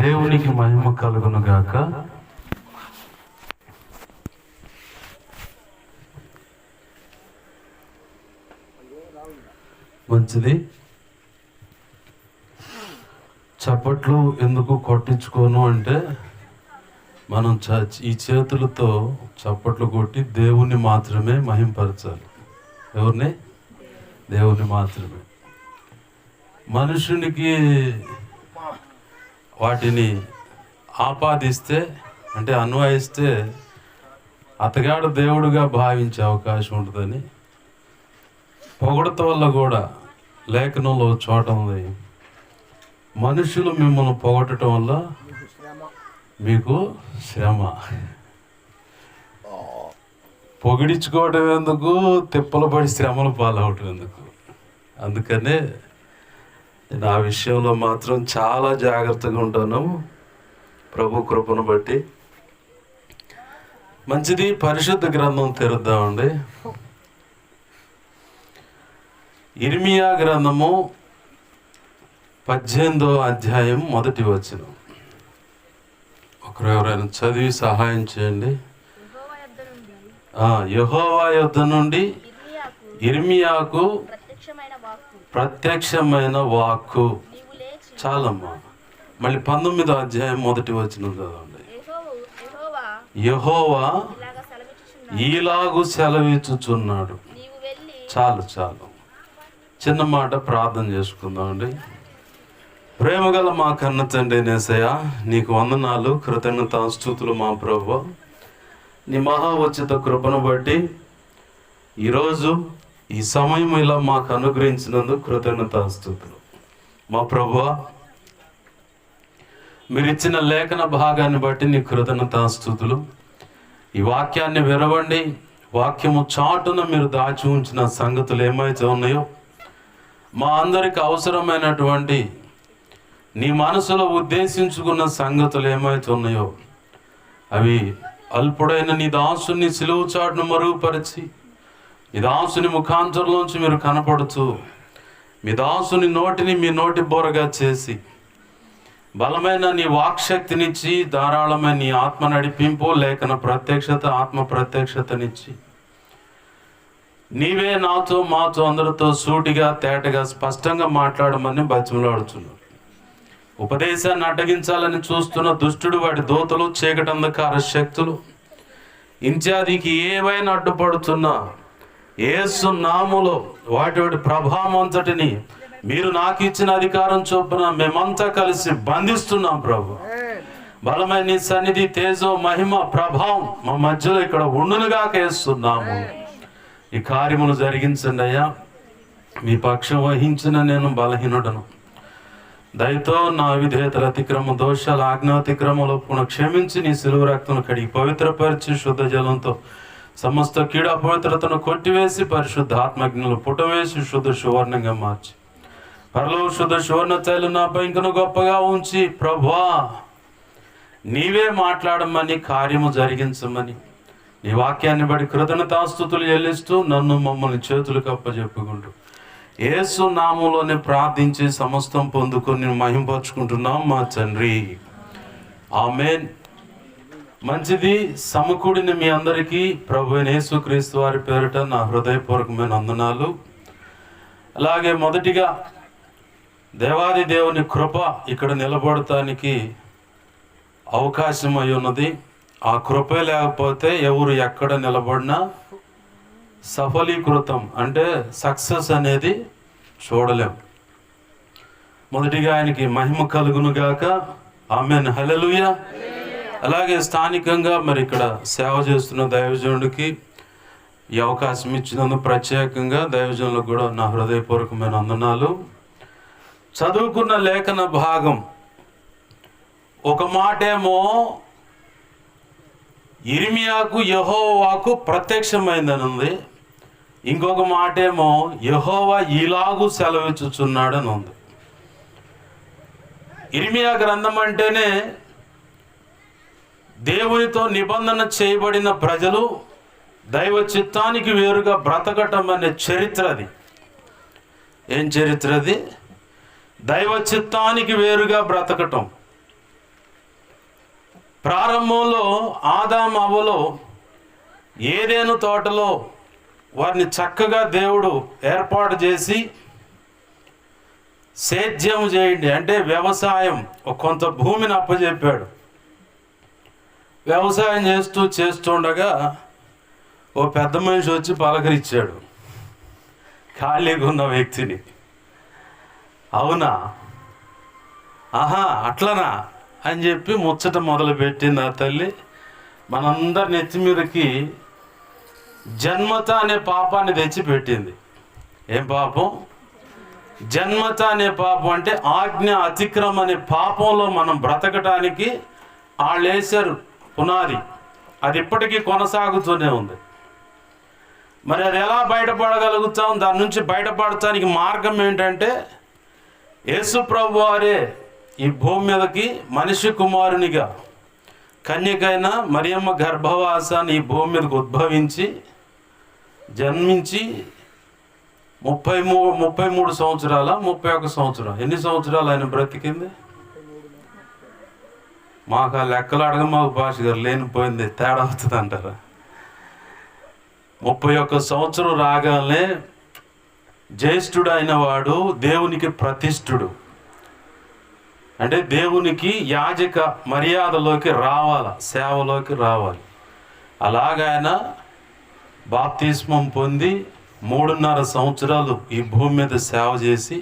దేవునికి మహిమ కలుగును గాక. మంచిది. చప్పట్లు ఎందుకు కొట్టించుకోను అంటే, మనం ఈ చేతులతో చప్పట్లు కొట్టి దేవుణ్ణి మాత్రమే మహింపరచాలి. ఎవరిని? దేవుణ్ణి మాత్రమే. మనుషునికి వాటిని ఆపాదిస్తే అంటే అన్వయిస్తే అతగాడు దేవుడుగా భావించే అవకాశం ఉంటుందని పొగడత వల్ల కూడా లేఖనంలో చోట ఉంది, మనుషులు మిమ్మల్ని పొగడటం వల్ల మీకు శ్రమ. పొగిడించుకోవడం ఎందుకు, తిప్పలు పడి శ్రమలు పాలవటం ఎందుకు? అందుకనే నేను ఆ విషయంలో మాత్రం చాలా జాగ్రత్తగా ఉంటాను, ప్రభు కృపను బట్టి. మంచిది. పరిశుద్ధ గ్రంథం తెరుద్దామండి. ఇర్మియా గ్రంథము 18వ అధ్యాయం 1వ వచనం. ఒకరు ఎవరైనా చదివి సహాయం చేయండి. యెహోవా యొద్ద నుండి ఇర్మియాకు ప్రత్యక్షమైన వాక్కు. చాలమ్మా. మళ్ళీ 19వ అధ్యాయం 1వ వచనం చదవండి. యెహోవా ఈలాగు సెలవిచ్చుచున్నాడు. చాలు చాలు. చిన్న మాట ప్రార్థన చేసుకుందామండి. ప్రేమగల మా కన్న తండ్రి యేసయ్యా, నీకు వందనాలు, కృతజ్ఞతాస్తుతులు మా ప్రభువా. నీ మహా ఉచిత కృపను బట్టి ఈరోజు ఈ సమయం ఇలా మాకు అనుగ్రహించినందుకు కృతజ్ఞతాస్తుతులు మా ప్రభువా. మీరు ఇచ్చిన లేఖన భాగాన్ని బట్టి నీ కృతజ్ఞతాస్తుతులు. ఈ వాక్యాన్ని వినవండి. వాక్యము చాటున మీరు దాచి ఉంచిన సంగతులు ఏమైతే ఉన్నాయో, మా అందరికి అవసరమైనటువంటి నీ మనసులో ఉద్దేశించుకున్న సంగతులు ఏమైతే ఉన్నాయో అవి అల్పుడైన నీ దాసుని సిలువ చాటును మరుగుపరిచి మీ దాసుని ముఖాంతరంలోంచి మీరు కనపడుతూ మీ దాసుని నోటిని మీ నోటి బోరగా చేసి బలమైన నీ వాక్శక్తినిచ్చి ధారాళమైన నీ ఆత్మ నడిపింపు, లేఖన ప్రత్యక్షత, ఆత్మ ప్రత్యక్షతనిచ్చి నీవే నాతో మాతో అందరితో సూటిగా తేటగా స్పష్టంగా మాట్లాడమని బతిమలాడుచున్నాడు. ఉపదేశాన్ని అడ్డగించాలని చూస్తున్న దుష్టుడు, వాడి దూతలు, చీకటి అంధకార శక్తులు ఇత్యాదికి ఏవైనా అడ్డుపడుతున్నా యేసు నామములో వాటి ప్రభావం అంతటిని మీరు నాకు ఇచ్చిన అధికారం చొప్పున మేమంతా కలిసి బంధిస్తున్నాం ప్రభు. బలమైన నీ సన్నిధి, తేజో, మహిమ, ప్రభావం మా మధ్యలో ఇక్కడ ఉండునుగాక యేస్తున్నాము. ఈ కార్యములు జరిగించండి అయ్యా. మీ పక్షం వహించిన నేను బలహీనుడను. దయతో నా విధేయతల అతిక్రమ దోషాల ఆజ్ఞాతిక్రమలో క్షమించి నీ సిలువ రక్తను కడిగి పవిత్రపరిచి శుద్ధ జలంతో సమస్త కీడ అపవిత్రతను కొట్టివేసి పరిశుద్ధ ఆత్మజ్ఞలు పుటవేసి శుద్ధ సువర్ణంగా మార్చి పరలో శుద్ధ సువర్ణ తైలు నాపై ఇంకను గొప్పగా ఉంచి ప్రభువా నీవే మాట్లాడమని, కార్యము జరిగించమని నీ వాక్యాన్ని బట్టి కృతజ్ఞతాస్తుతులు చెల్లిస్తూ నన్ను మమ్మల్ని చేతులకు అప్పచెప్పుకుంటూ యేసు నామములోనే ప్రార్థించి సమస్తం పొందుకొని మహింపరుచుకుంటున్నాం మా తండ్రి. ఆమేన్. మంచిది. సమకూడిన మీ అందరికీ ప్రభు అయిన యేసుక్రీస్తు వారి పేరిట నా హృదయపూర్వకమైన వందనాలు. అలాగే మొదటిగా దేవాది దేవుని కృప ఇక్కడ నిలబడటానికి అవకాశం అయి ఉన్నది. ఆ కృపే లేకపోతే ఎవరు ఎక్కడ నిలబడినా సఫలీకృతం అంటే సక్సెస్ అనేది చూడలేం. మొదటిగా ఆయనకి మహిమ కలుగును గాక. ఆమేన్. హల్లెలూయా. అలాగే స్థానికంగా మరి ఇక్కడ సేవ చేస్తున్న దైవజనుడికి ఈ అవకాశం ఇచ్చినందుకు ప్రత్యేకంగా దైవజనులకు కూడా నా హృదయపూర్వకమైన వందనాలు. చదువుకున్న లేఖన భాగం ఒక మాటేమో ఇర్మియాకు యెహోవాకు ప్రత్యక్షమైందని ఉంది, ఇంకొక మాటేమో యెహోవా ఇలాగు సెలవిచ్చుచున్నాడని ఉంది. ఇర్మియా గ్రంథం అంటేనే దేవునితో నిబంధన చేయబడిన ప్రజలు దైవ చిత్తానికి వేరుగా బ్రతకటం అనే చరిత్ర. అది ఏం చరిత్ర? అది దైవ చిత్తానికి వేరుగా బ్రతకటం. ప్రారంభంలో ఆదాము అవ్వలో ఏదెను తోటలో వారిని చక్కగా దేవుడు ఏర్పాటు చేసి సేద్యం చేయండి అంటే వ్యవసాయం కొంత భూమిని అప్పచెప్పాడు. వ్యవసాయం చేస్తుండగా ఓ పెద్ద మనిషి వచ్చి పలకరించాడు ఖాళీగా ఉన్న వ్యక్తిని. అవునా, ఆహా అట్లనా అని చెప్పి ముచ్చట మొదలుపెట్టింది ఆ తల్లి. మనందరి నెత్తి మీదకి జన్మత అనే పాపాన్ని తెచ్చిపెట్టింది. ఏం పాపం? జన్మత అనే పాపం అంటే ఆజ్ఞ అతిక్రమం అనే పాపంలో మనం బ్రతకటానికి వాళ్ళు వేశారు పునాది. అది ఇప్పటికీ కొనసాగుతూనే ఉంది. మరి అది ఎలా బయటపడగలుగుతాం? దాని నుంచి బయటపడటానికి మార్గం ఏంటంటే యేసు ప్రభు వారే ఈ భూమి మీదకి మనిషి కుమారునిగా కన్యకైన మరియమ్మ గర్భవాసాన్ని ఈ భూమి మీదకి ఉద్భవించి జన్మించి 33 సంవత్సరాల 31 సంవత్సరాలు ఎన్ని సంవత్సరాలు ఆయన బ్రతికింది? మాకు ఆ లెక్కలు అడగమాకు భాష గారు, లేనిపోయింది తేడా అవుతుంది అంటారా? 31 సంవత్సరం రాగానే జ్యేష్ఠుడు అయిన వాడు దేవునికి ప్రతిష్ఠుడు అంటే దేవునికి యాజక మర్యాదలోకి రావాలి, సేవలోకి రావాలి. అలాగైనా బాప్తిస్మం పొంది 3.5 సంవత్సరాలు ఈ భూమి మీద సేవ చేసి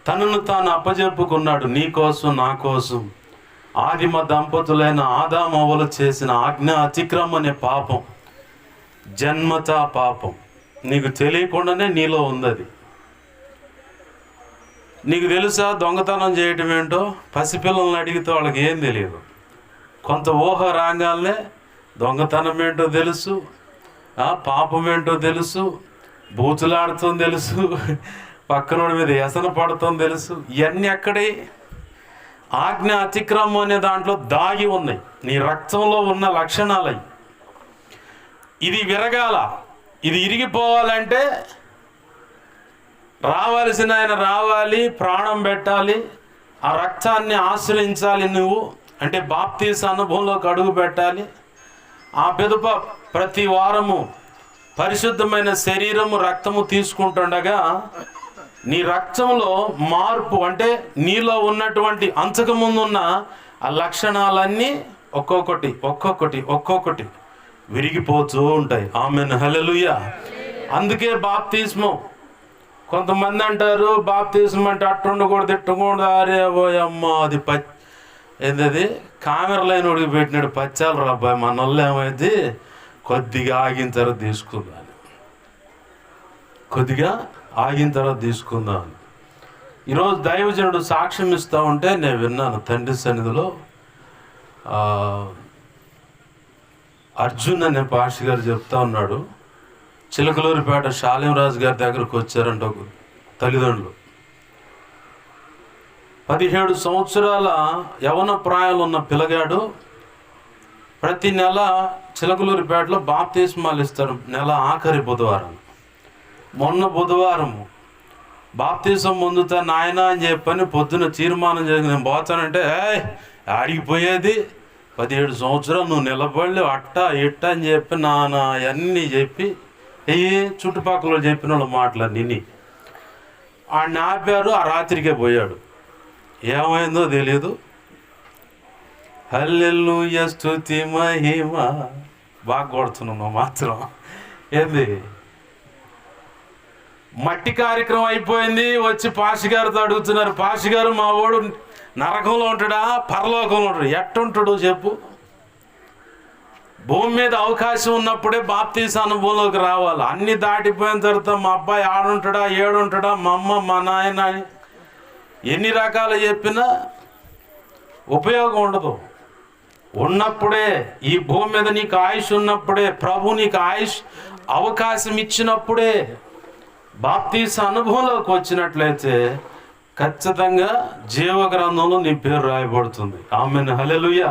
తనను తాను అప్పజెప్పుకున్నాడు. నీ కోసం నా కోసం ఆదిమ దంపతులైన ఆదాము అవ్వలు చేసిన ఆజ్ఞ అతిక్రమం అనే పాపం, జన్మతా పాపం. నీకు తెలియకుండానే నీలో ఉంది అది. నీకు తెలుసా దొంగతనం చేయటం ఏంటో? పసిపిల్లల్ని అడిగితే వాళ్ళకి ఏం తెలియదు. కొంత ఊహ రాగానే దొంగతనం ఏంటో తెలుసు, పాపం ఏంటో తెలుసు, బూతులాడుతుంది తెలుసు, పక్కనోడి మీద వ్యసన పడుతుంది తెలుసు. ఇవన్నీ అక్కడే ఆజ్ఞ అతిక్రమం అనే దాంట్లో దాగి ఉన్నాయి. నీ రక్తంలో ఉన్న లక్షణాలు. ఇది విరగాల, ఇది ఇరిగిపోవాలంటే రావాల్సిన ఆయన రావాలి, ప్రాణం పెట్టాలి, ఆ రక్తాన్ని ఆశ్రయించాలి నువ్వు. అంటే బాప్తీస అనుభవంలోకి అడుగు పెట్టాలి. ఆ పిదప ప్రతి వారము పరిశుద్ధమైన శరీరము రక్తము తీసుకుంటుండగా నీ రక్తంలో మార్పు అంటే నీలో ఉన్నటువంటి అంతకుముందు ఉన్న ఆ లక్షణాలన్నీ ఒక్కొక్కటి విరిగిపోతూ ఉంటాయి. ఆమెన్, హల్లెలూయా. అందుకే బాప్తిస్మం. కొంతమంది అంటారు బాప్తిస్మం అంటే అట్టుండకూడదు ఇట్టకూడదు, అరే పోయమ్మ అది ఏంటది కామెరలైన ఉడికి పెట్టినాడు పచ్చాలు రాబ్బాయి మన వాళ్ళు ఏమైంది కొద్దిగా ఆగిన తర్వాత తీసుకుందాం. ఈరోజు దైవజనుడు సాక్ష్యం ఇస్తూ ఉంటే నేను విన్నాను తండ్రి సన్నిధిలో. అర్జున్ అనే పాషి గారు చెప్తా ఉన్నాడు, చిలకలూరిపేట శాలింరాజు గారి దగ్గరకు వచ్చారంట ఒక తల్లిదండ్రులు. 17 సంవత్సరాల యవన ప్రాయంలో ఉన్న పిల్లగాడు ప్రతి నెల చిలకలూరిపేటలో బాప్తిస్మాలు ఇస్తారు. నెల ఆఖరి బుధవారం. మొన్న బుధవారం బాప్తిసం పొందుతా నాయన అని చెప్పని పొద్దున్న తీర్మానం చేసి నేను పోతానంటే ఆడిగిపోయేది 17 సంవత్సరాలు నువ్వు నిలబడి అట్టా ఇట్ట అని చెప్పి నాన్న అన్నీ చెప్పి చుట్టుపక్కల చెప్పిన వాళ్ళు మాటలన్నీ ఆడిని ఆపారు. ఆ రాత్రికే పోయాడు. ఏమైందో తెలియదు. హల్లెలూయా స్తుతి మహిమ బాగా కొడుతున్నావు మాత్రం. ఏంది మట్టి కార్యక్రమం అయిపోయింది. వచ్చి పాషి గారితో అడుగుతున్నారు, పాషి గారు మా వాడు నరకంలో ఉంటాడా పరలోకంలో ఉంటాడు? ఎట్టుంటాడు చెప్పు? భూమి మీద అవకాశం ఉన్నప్పుడే బాప్తీస అనుభవంలోకి రావాలి. అన్ని దాటిపోయిన తర్వాత మా అబ్బాయి ఆడుంటాడా ఏడుంటాడా మా అమ్మ మా నాయన ఎన్ని రకాలు చెప్పినా ఉపయోగం ఉండదు. ఉన్నప్పుడే ఈ భూమి మీద నీకు ఆయుష్ ఉన్నప్పుడే, ప్రభు నీకు ఆయుష్ అవకాశం ఇచ్చినప్పుడే బాప్తీస అనుభవంలోకి వచ్చినట్లయితే ఖచ్చితంగా జీవ గ్రంథంలో నీ పేరు రాయబడుతుంది. ఆమెన్, హల్లెలూయా.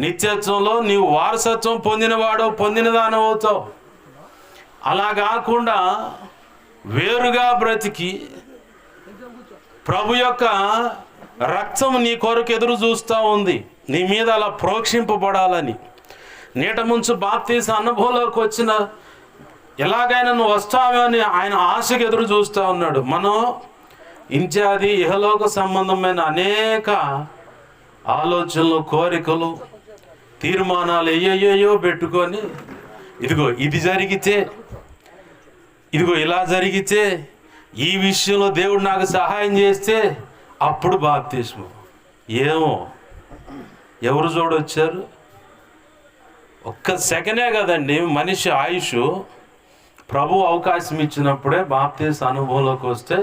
నిత్యత్వంలో నీవు వారసత్వం పొందినదాని అవుతావు. అలా కాకుండా వేరుగా బ్రతికి ప్రభు యొక్క రక్తం నీ కొరకు ఎదురు చూస్తూ ఉంది. నీ మీద అలా ప్రోక్షింపబడాలని. నీట ముంచు బాప్తీస అనుభవంలోకి వచ్చిన ఎలాగైనా నువ్వు వస్తావో అని ఆయన ఆశకు ఎదురు చూస్తూ ఉన్నాడు. మనం ఇంచాది ఇహలోక సంబంధమైన అనేక ఆలోచనలు, కోరికలు, తీర్మానాలు అయ్యయ్యో పెట్టుకొని, ఇదిగో ఇది జరిగితే, ఇదిగో ఇలా జరిగితే, ఈ విషయంలో దేవుడు నాకు సహాయం చేస్తే అప్పుడు బాప్తిస్మం. ఏమో ఎవరు చూడొచ్చారు? ఒక్క సెకండే కదండి మనిషి ఆయుష్. ప్రభు అవకాశం ఇచ్చినప్పుడే బాప్తిస్మ అనుభవంలోకి వస్తే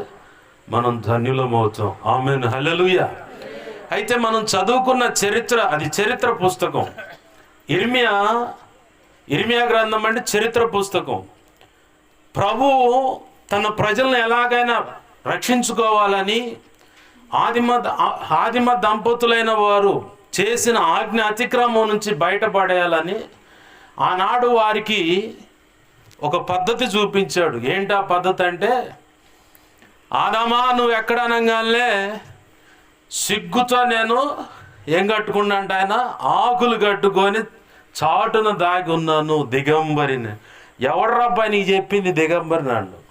మనం ధన్యులమవుతాం. ఆమేన్, హల్లెలూయా. అయితే మనం చదువుకున్న చరిత్ర, అది చరిత్ర పుస్తకం. ఇర్మియా గ్రంథం అంటే చరిత్ర పుస్తకం. ప్రభు తన ప్రజలను ఎలాగైనా రక్షించుకోవాలని ఆదిమ దంపతులైన వారు చేసిన ఆజ్ఞ అతిక్రమం నుంచి బయటపడేయాలని ఆనాడు వారికి ఒక పద్ధతి చూపించాడు. ఏంటి ఆ పద్ధతి అంటే, ఆదామా నువ్వు ఎక్కడ అనగానే సిగ్గుతో నేను ఏం కట్టుకున్నా అంటే ఆయన ఆకులు కట్టుకొని చాటున దాగి ఉన్నాను, దిగంబరిని. ఎవడ్రబ్బా నీకు చెప్పింది దిగంబరిని అన్నాడు.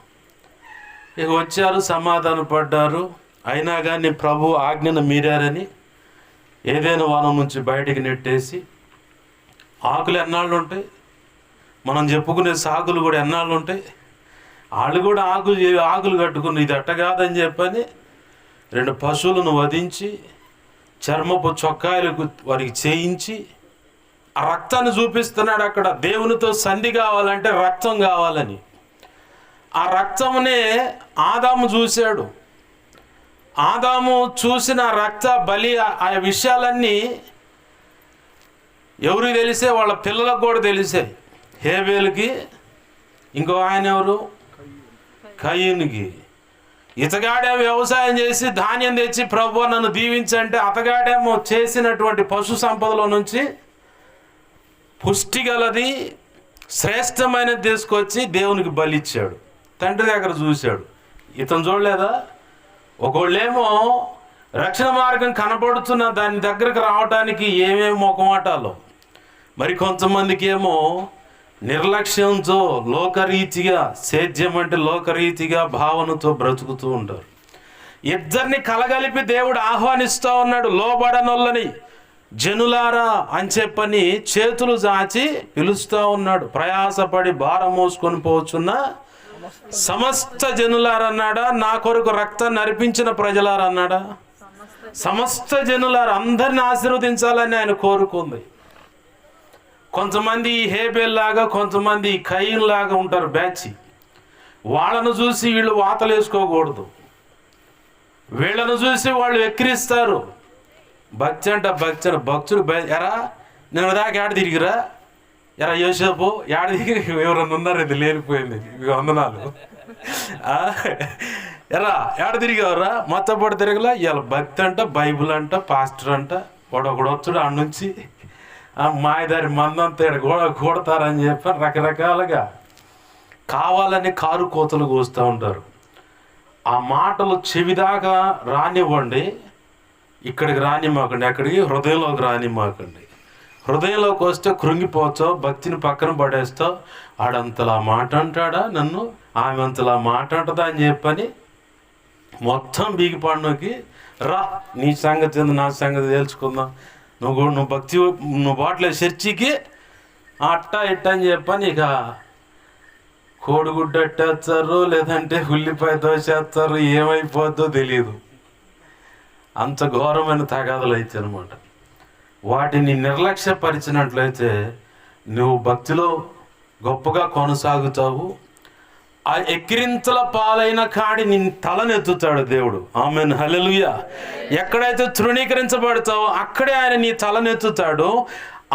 ఇక వచ్చారు, సమాధాన పడ్డారు. అయినా కానీ ప్రభు ఆజ్ఞను మీరారని ఏదైనా వనం నుంచి బయటికి నెట్టేసి, ఆకులు ఎన్నాళ్ళు ఉంటాయి, మనం చెప్పుకునే సాగులు కూడా ఎన్నాళ్ళు ఉంటాయి, వాళ్ళు కూడా ఆకులు కట్టుకుని ఇది అట్ట కాదని చెప్పని 2 పశువులను వధించి చర్మపు చొక్కాయలకు వారికి చేయించి ఆ రక్తాన్ని చూపిస్తున్నాడు. అక్కడ దేవునితో సంధి కావాలంటే రక్తం కావాలని. ఆ రక్తమునే ఆదాము చూశాడు. ఆదాము చూసిన రక్త బలి ఆ విషయాలన్నీ ఎవరికి తెలిసే? వాళ్ళ పిల్లలకు కూడా తెలిసే. హేబేలుకి, ఇంకో ఆయన ఎవరు, కయీనుకి. ఇతగాడేమో వ్యవసాయం చేసి ధాన్యం తెచ్చి ప్రభు నన్ను దీవించంటే, అతగాడేమో చేసినటువంటి పశు సంపదలో నుంచి పుష్టి గలది శ్రేష్టమైనది తీసుకొచ్చి దేవునికి బలిచ్చాడు. తండ్రి దగ్గర చూశాడు. ఇతను చూడలేదా? ఒకళ్ళేమో రక్షణ మార్గం కనపడుతున్న దాని దగ్గరకు రావటానికి ఏమేమి మొకమాటాలో, మరి కొంతమందికి ఏమో నిర్లక్ష్యంతో లోకరీతిగా, సేద్యం అంటే లోకరీతిగా భావనతో బ్రతుకుతూ ఉంటారు. ఇద్దరిని కలగలిపి దేవుడు ఆహ్వానిస్తూ ఉన్నాడు. లోబడనొల్లని జనులారా అని చెప్పని చేతులు చాచి పిలుస్తూ ఉన్నాడు. ప్రయాసపడి భారం మోసుకొని పోచున్న సమస్త జనులారన్నాడా? నా కొరకు రక్తాన్ని అర్పించిన ప్రజలారన్నాడా? సమస్త జనులారు, అందరిని ఆశీర్వదించాలని ఆయన కోరుకుంది. కొంతమంది హేబేల్ లాగా, కొంతమంది కయీన్ లాగా ఉంటారు బ్యాచ్. వాళ్ళను చూసి వీళ్ళు వాతలు వేసుకోకూడదు, వీళ్ళను చూసి వాళ్ళు ఎక్కిరిస్తారు. భక్తుడు ఎరా నేను దాకా ఏడ తిరిగిరా, ఎరా యోసేపు ఏడ తిరిగి, ఎవరన్నా ఉన్నారు, ఇది లేనిపోయింది, వందనాలు. ఎరా ఏడ తిరిగావరా, మొత్తపడి తిరగలా. ఇవాళ భక్తి అంట, బైబుల్ అంట, పాస్టర్ అంట, ఒకడు వచ్చుడు ఆడ నుంచి మాయదారి మందంతా కూడతారని చెప్పి రకరకాలుగా కావాలని కారు కోతలు కూస్తూ ఉంటారు. ఆ మాటలు చెవిదాకా రానివ్వండి, ఇక్కడికి రానిమాకండి, ఎక్కడికి హృదయంలోకి రానిమాకండి. హృదయంలోకి వస్తే కృంగిపోతావు, భక్తిని పక్కన పడేస్తావు. ఆడంతలా మాట అంటాడా నన్ను, ఆమె అంతలా మాట అంటదా అని చెప్పని మొత్తం బీగిపాడునోకి రా, నీ సంగతి ఏంది, నా సంగతి తెలుసుకుందాం, నువ్వు భక్తి, నువ్వు బాట్లే చర్చికి అట్ట ఇట్ట అని చెప్పని ఇక కోడిగుడ్డు అట్టేస్తారు, లేదంటే ఉల్లిపాయ దోసేస్తారు, ఏమైపోద్దో తెలియదు. అంత ఘోరమైన తగాదలు అయితే అనమాట. వాటిని నిర్లక్ష్యపరిచినట్లయితే నువ్వు భక్తిలో గొప్పగా కొనసాగుతావు. ఆ ఎక్కిరింతల పాలైన కాడి నీ తలనెత్తుతాడు దేవుడు. ఆమేన్, హల్లెలూయా. ఎక్కడైతే తృణీకరించబడతావో అక్కడే ఆయన నీ తలనెత్తుతాడు.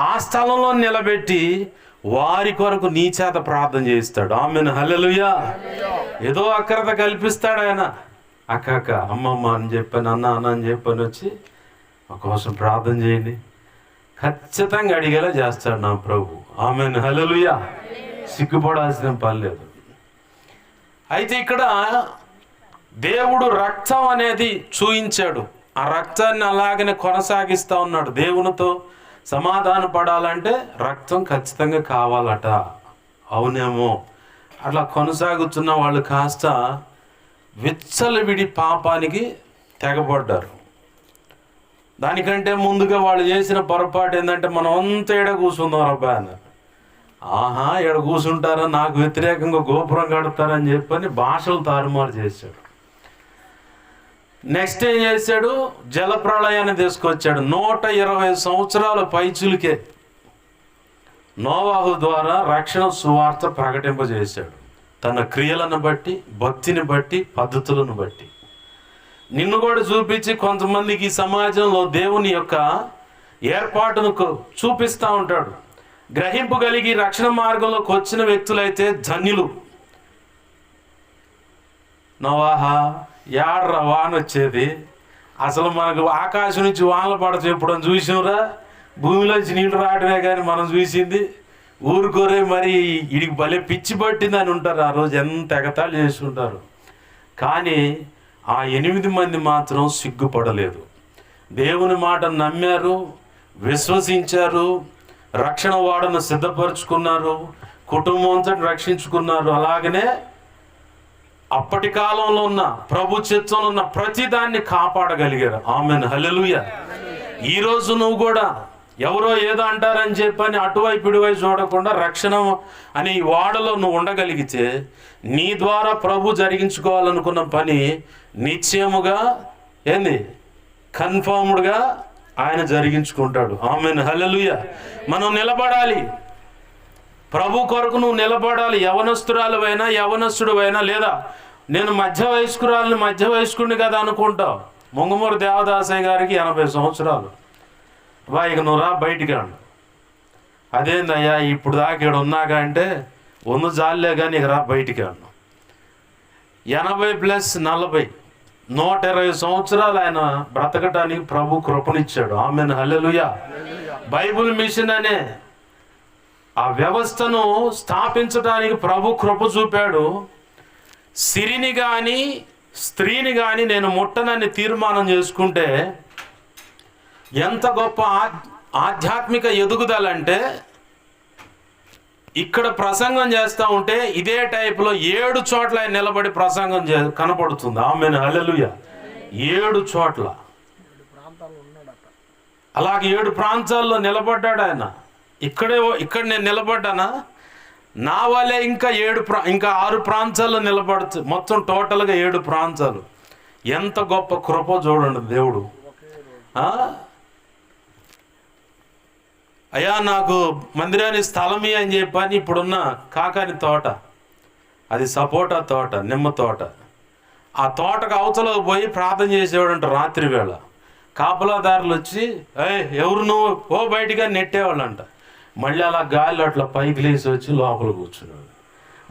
ఆ స్థలంలో నిలబెట్టి వారి కొరకు నీ చేత ప్రార్థన చేయిస్తాడు. ఆమేన్, హల్లెలూయా. ఏదో అక్రత కల్పిస్తాడు ఆయన. అక్క అమ్మమ్మ అని చెప్పాను, అన్న అని చెప్పని వచ్చి మా కోసం ప్రార్థన చేయండి, ఖచ్చితంగా అడిగేలా చేస్తాడు నా ప్రభు. ఆమేన్, హల్లెలూయా. సిగ్గుపడాల్సిన పని లేదు. అయితే ఇక్కడ దేవుడు రక్తం అనేది చూయించాడు. ఆ ఆ రక్తాన్ని అలాగనే కొనసాగిస్తూ ఉన్నాడు. దేవునితో సమాధాన పడాలంటే రక్తం ఖచ్చితంగా కావాలట. అవునేమో. అట్లా కొనసాగుతున్న వాళ్ళు కాస్త విచ్చలవిడి పాపానికి తెగబడ్డారు. దానికంటే ముందుగా వాళ్ళు చేసిన పొరపాటు ఏంటంటే, మనం అంతా ఎడ కూర్చుందాం రబ్బా అన్నారు. ఆహా, ఎడ కూర్చుంటారా, నాకు వ్యతిరేకంగా గోపురం కడతారని చెప్పని భాషలు తారుమారు చేశాడు. నెక్స్ట్ ఏం చేశాడు, జలప్రళయాన్ని తీసుకొచ్చాడు. 120 సంవత్సరాల పైచులకే నోవాహు ద్వారా రక్షణ సువార్త ప్రకటింపజేశాడు. తన క్రియలను బట్టి, భక్తిని బట్టి, పద్ధతులను బట్టి నిన్ను కూడా చూపించి కొంతమందికి ఈ సమాజంలో దేవుని యొక్క ఏర్పాటును చూపిస్తూ ఉంటాడు. గ్రహింపు కలిగి రక్షణ మార్గంలోకి వచ్చిన వ్యక్తులైతే ధన్యులు. నోవాహా, యాడ్రా వాన వచ్చేది, అసలు మనకు ఆకాశం నుంచి వానలు పడచ్చు ఎప్పుడని చూసినరా, భూమిలోంచి నీళ్ళు రావడమే కానీ మనం చూసింది. ఊరుకోరే మరి ఇడికి భలే పిచ్చి పట్టిందని ఉంటారు. ఆ రోజు ఎంత ఎగతాళి చేస్తుంటారు. కానీ ఆ 8 మంది మాత్రం సిగ్గుపడలేదు. దేవుని మాట నమ్మారు, విశ్వసించారు, రక్షణ వాడను సిద్ధపరుచుకున్నారు, కుటుంబం అంతటి రక్షించుకున్నారు. అలాగనే అప్పటి కాలంలో ఉన్న ప్రభు చిత్తంలో ఉన్న ప్రతి దాన్ని కాపాడగలిగారు. ఆమెన్, హల్లెలూయా. ఈరోజు నువ్వు కూడా ఎవరో ఏదో అంటారని చెప్పని అటువైపు ఇటువైపు చూడకుండా రక్షణ అని వాడలో నువ్వు ఉండగలిగితే నీ ద్వారా ప్రభు జరిగించుకోవాలనుకున్న పని నిశ్చయముగా కన్ఫర్మ్డ్గా ఆయన జరిగించుకుంటాడు. ఆమెన్, హల్లెలూయా. మనం నిలబడాలి, ప్రభు కొరకు నువ్వు నిలబడాలి. యవనస్తురాలువైనా యవనస్తుడువైనా, లేదా నేను మధ్య వయస్కుడిని కదా అనుకుంటావు. ముంగుమూరు దేవదాసయ్య గారికి 80 సంవత్సరాలు. ఇక నువ్వు రా బయటికి అన్న. అదేందయ్యా ఇప్పుడు దాకా ఇక్కడ ఉన్నాగా అంటే, ఉన్న జాలే కానీ ఇక రా బయటికి అన్న. 80+40 120 సంవత్సరాలు ఆయన బ్రతకటానికి ప్రభు కృపనిచ్చాడు. ఆమెన్, హల్లెలూయా. బైబుల్ మిషన్ అనే ఆ వ్యవస్థను స్థాపించడానికి ప్రభు కృప చూపాడు. సిరిని కానీ స్త్రీని కానీ నేను ముట్టనని తీర్మానం చేసుకుంటే ఎంత గొప్ప ఆధ్యాత్మిక ఎదుగుదల అంటే, ఇక్కడ ప్రసంగం చేస్తూ ఉంటే ఇదే టైప్లో 7 చోట్ల ఆయన నిలబడి ప్రసంగం కనపడుతుంది. ఆమెన్, హల్లెలూయా. 7 చోట్ల అలాగే 7 ప్రాంతాల్లో నిలబడ్డాడు ఆయన. ఇక్కడ నేను నిలబడ్డానా, నా వల్లే ఇంకా 6 ప్రాంతాల్లో నిలబడుతుంది. మొత్తం టోటల్గా 7 ప్రాంతాలు. ఎంత గొప్ప కృప చూడండి దేవుడు. అయ్యా నాకు మందిరానికి స్థలమే అని చెప్పని ఇప్పుడున్న కాకాని తోట, అది సపోటా తోట, నిమ్మ తోట. ఆ తోటకు అవతలకు పోయి ప్రార్థన చేసేవాడంట రాత్రి వేళ. కాపలాదారులు వచ్చి ఎవరు నువ్వు బయటిగా నెట్టేవాళ్ళంట. మళ్ళీ అలా గాలి అట్లా పైకి లేచి వచ్చి లోపల కూర్చున్నాడు.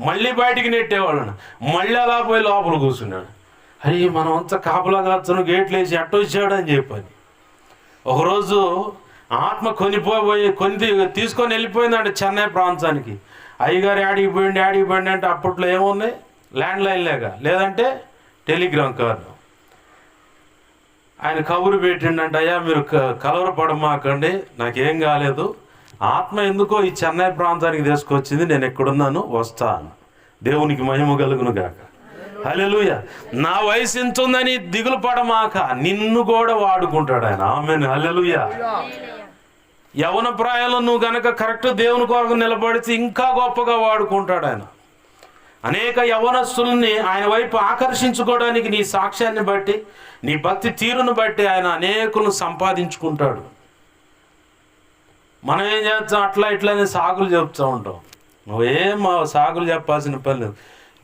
మళ్ళీ బయటికి నెట్టేవాళ్ళంట. మళ్ళీ అలా పోయి లోపల కూర్చున్నాడు. అయ్యి మనం అంతా కాపలా కాచును గేట్లు వేసి ఎట్ట వచ్చాడు అని చెప్పని. ఒకరోజు ఆత్మ కొని తీసుకొని వెళ్ళిపోయిందంటే చెన్నై ప్రాంతానికి. అయ్యగారు ఆడికి పోయింది అంటే అప్పట్లో ఏమున్నాయి, ల్యాండ్ లైన్ లేదంటే టెలిగ్రామ్ కార్డు. ఆయన కబురు పెట్టిండంటే, అయ్యా మీరు కలవరపడమాకండి, నాకేం కాలేదు, ఆత్మ ఎందుకో ఈ చెన్నై ప్రాంతానికి తీసుకొచ్చింది, నేను ఎక్కడున్నాను వస్తాను, దేవునికి మహిమ కలుగును గాక. హల్లెలూయా. నా వయసు ఎంత ఉందని దిగులు పడమాక, నిన్ను కూడా వాడుకుంటాడు ఆయన. ఆమేన్, హల్లెలూయా. యవన ప్రాయంలో నువ్వు గనక కరెక్ట్ దేవుని కొరకు నిలబడితే ఇంకా గొప్పగా వాడుకుంటాడు ఆయన. అనేక యవనస్తుల్ని ఆయన వైపు ఆకర్షించుకోవడానికి నీ సాక్ష్యాన్ని బట్టి, నీ భక్తి తీరును బట్టి ఆయన అనేకులను సంపాదించుకుంటాడు. మనం ఏం చేస్తాం, అట్లా ఇట్లానే సాగులు చెప్తూ ఉంటాం. నువ్వేం సాగులు చెప్పాల్సిన పని లేదు.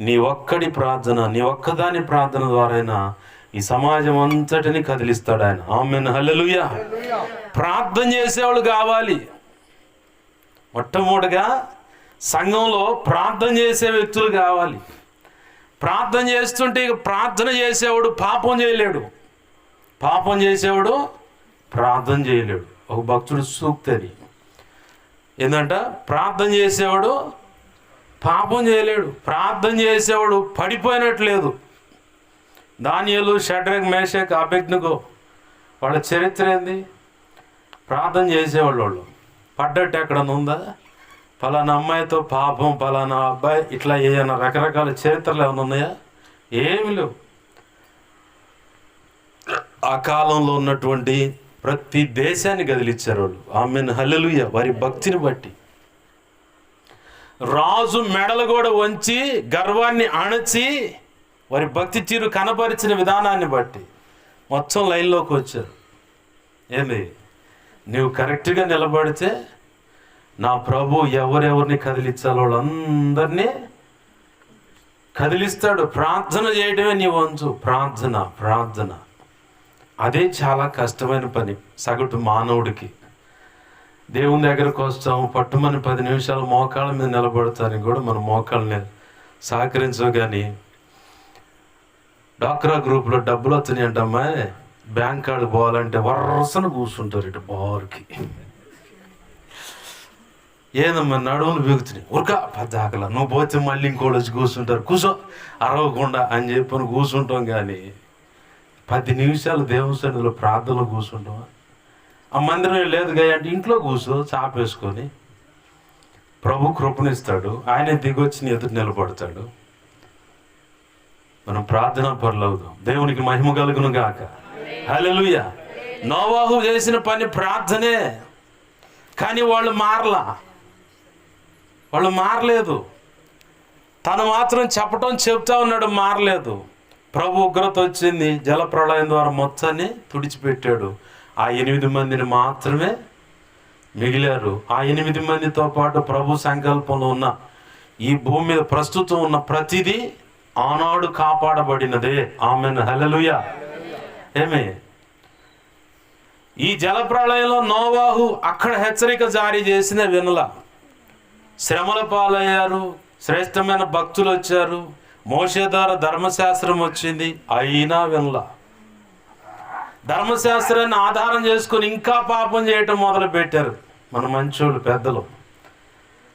నీ ఒక్కడి ప్రార్థన, నీ ఒక్కదాని ప్రార్థన ద్వారా ఈ సమాజం అంతటిని కదిలిస్తాడు ఆయన. ఆమేన్, హల్లెలూయా. ప్రార్థన చేసేవాళ్ళు కావాలి. మొట్టమొదటిగా సంఘంలో ప్రార్థన చేసే వ్యక్తులు కావాలి. ప్రార్థన చేస్తుంటే ఇక ప్రార్థన చేసేవాడు పాపం చేయలేడు, పాపం చేసేవాడు ప్రార్థన చేయలేడు. ఒక భక్తుడు సూక్తది ఏంటంట, ప్రార్థన చేసేవాడు పాపం చేయలేడు, ప్రార్థన చేసేవాడు పడిపోయినట్లేదు. దానియేలు, షడ్రక్, మేషక్, అబేద్నెగో వాళ్ళ చరిత్ర ఏంది? ప్రార్థన చేసేవాళ్ళు. వాళ్ళు పడ్డట్టు ఎక్కడన్నా ఉందా? ఫలానా అమ్మాయితో పాపం, ఫలానా అబ్బాయి, ఇట్లా ఏమైనా రకరకాల చరిత్రలు ఏమైనా ఉన్నాయా? ఏమి లేవు. ఆ కాలంలో ఉన్నటువంటి ప్రతి దేశాన్ని కదిలిచ్చారు వాళ్ళు. ఆమెన్, హల్లెలూయా. వారి భక్తిని బట్టి రాజు మెడలు కూడా వంచి గర్వాన్ని అణచి వారి భక్తి తీరు కనపరిచిన విధానాన్ని బట్టి మొత్తం లైన్లోకి వచ్చారు. ఏంది? నువ్వు కరెక్ట్గా నిలబడితే నా ప్రభు ఎవరెవరిని కదిలించాలో వాళ్ళందరినీ కదిలిస్తాడు. ప్రార్థన చేయడమే నీ వంచు. ప్రార్థన ప్రార్థన అదే చాలా కష్టమైన పని సగటు మానవుడికి. దేవుని దగ్గరకు వస్తాము, పట్టుమని 10 నిమిషాలు మోకాళ్ళ మీద నిలబడతానికి కూడా మన మోకాళ్ళని సహకరించవు. కానీ డాక్రా గ్రూప్లో డబ్బులు వచ్చినాయి అంటమ్మా, బ్యాంక్ కార్డు పోవాలంటే వరుసను కూర్చుంటారు ఇటు బారుకి. ఏదమ్మా నడువులు బిగుతున్నాయి, ఉరకా పద్దాకలా నువ్వు పోతే మళ్ళీ ఇంకోళ్ళు వచ్చి కూర్చుంటారు, కూర్చో అరవకుండా అని చెప్పని కూర్చుంటాం. కానీ 10 నిమిషాలు దేవుని సన్నిధిలో ప్రార్థనలో కూర్చుంటాం. ఆ మందిరం లేదు గా అంటే ఇంట్లో కూర్చో చాపేసుకొని ప్రభు కృపణిస్తాడు. ఆయన దిగొచ్చి నీ ఎదురు నిలబడతాడు. మనం ప్రార్థనా పరులవుదాం. దేవునికి మహిమ కలుగును గాక. హల్లెలూయా. నోవాహు చేసిన పని ప్రార్థనే. కానీ వాళ్ళు మారలేదు. తను మాత్రం చెప్తా ఉన్నాడు, మారలేదు. ప్రభు ఉగ్రత వచ్చింది, జలప్రళయం ద్వారా మొత్తాన్ని తుడిచిపెట్టాడు. ఆ 8 మందిని మాత్రమే మిగిలారు. ఆ 8 మందితో పాటు ప్రభు సంకల్పంలో ఉన్న ఈ భూమి మీద ప్రస్తుతం ఉన్న ప్రతిదీ ఆనాడు కాపాడబడినదే. ఆమెన్, హల్లెలూయా. ఏమే ఈ జలప్రళయంలో నోవాహు అక్కడ హెచ్చరిక జారీ చేసిన వినల. శ్రమల పాలయ్యారు, శ్రేష్టమైన భక్తులు వచ్చారు, మోషే ద్వారా ధర్మశాస్త్రం వచ్చింది, అయినా వినల. ధర్మశాస్త్రాన్ని ఆధారం చేసుకొని ఇంకా పాపం చేయటం మొదలు పెట్టారు మన మంచోళ్ళు పెద్దలు.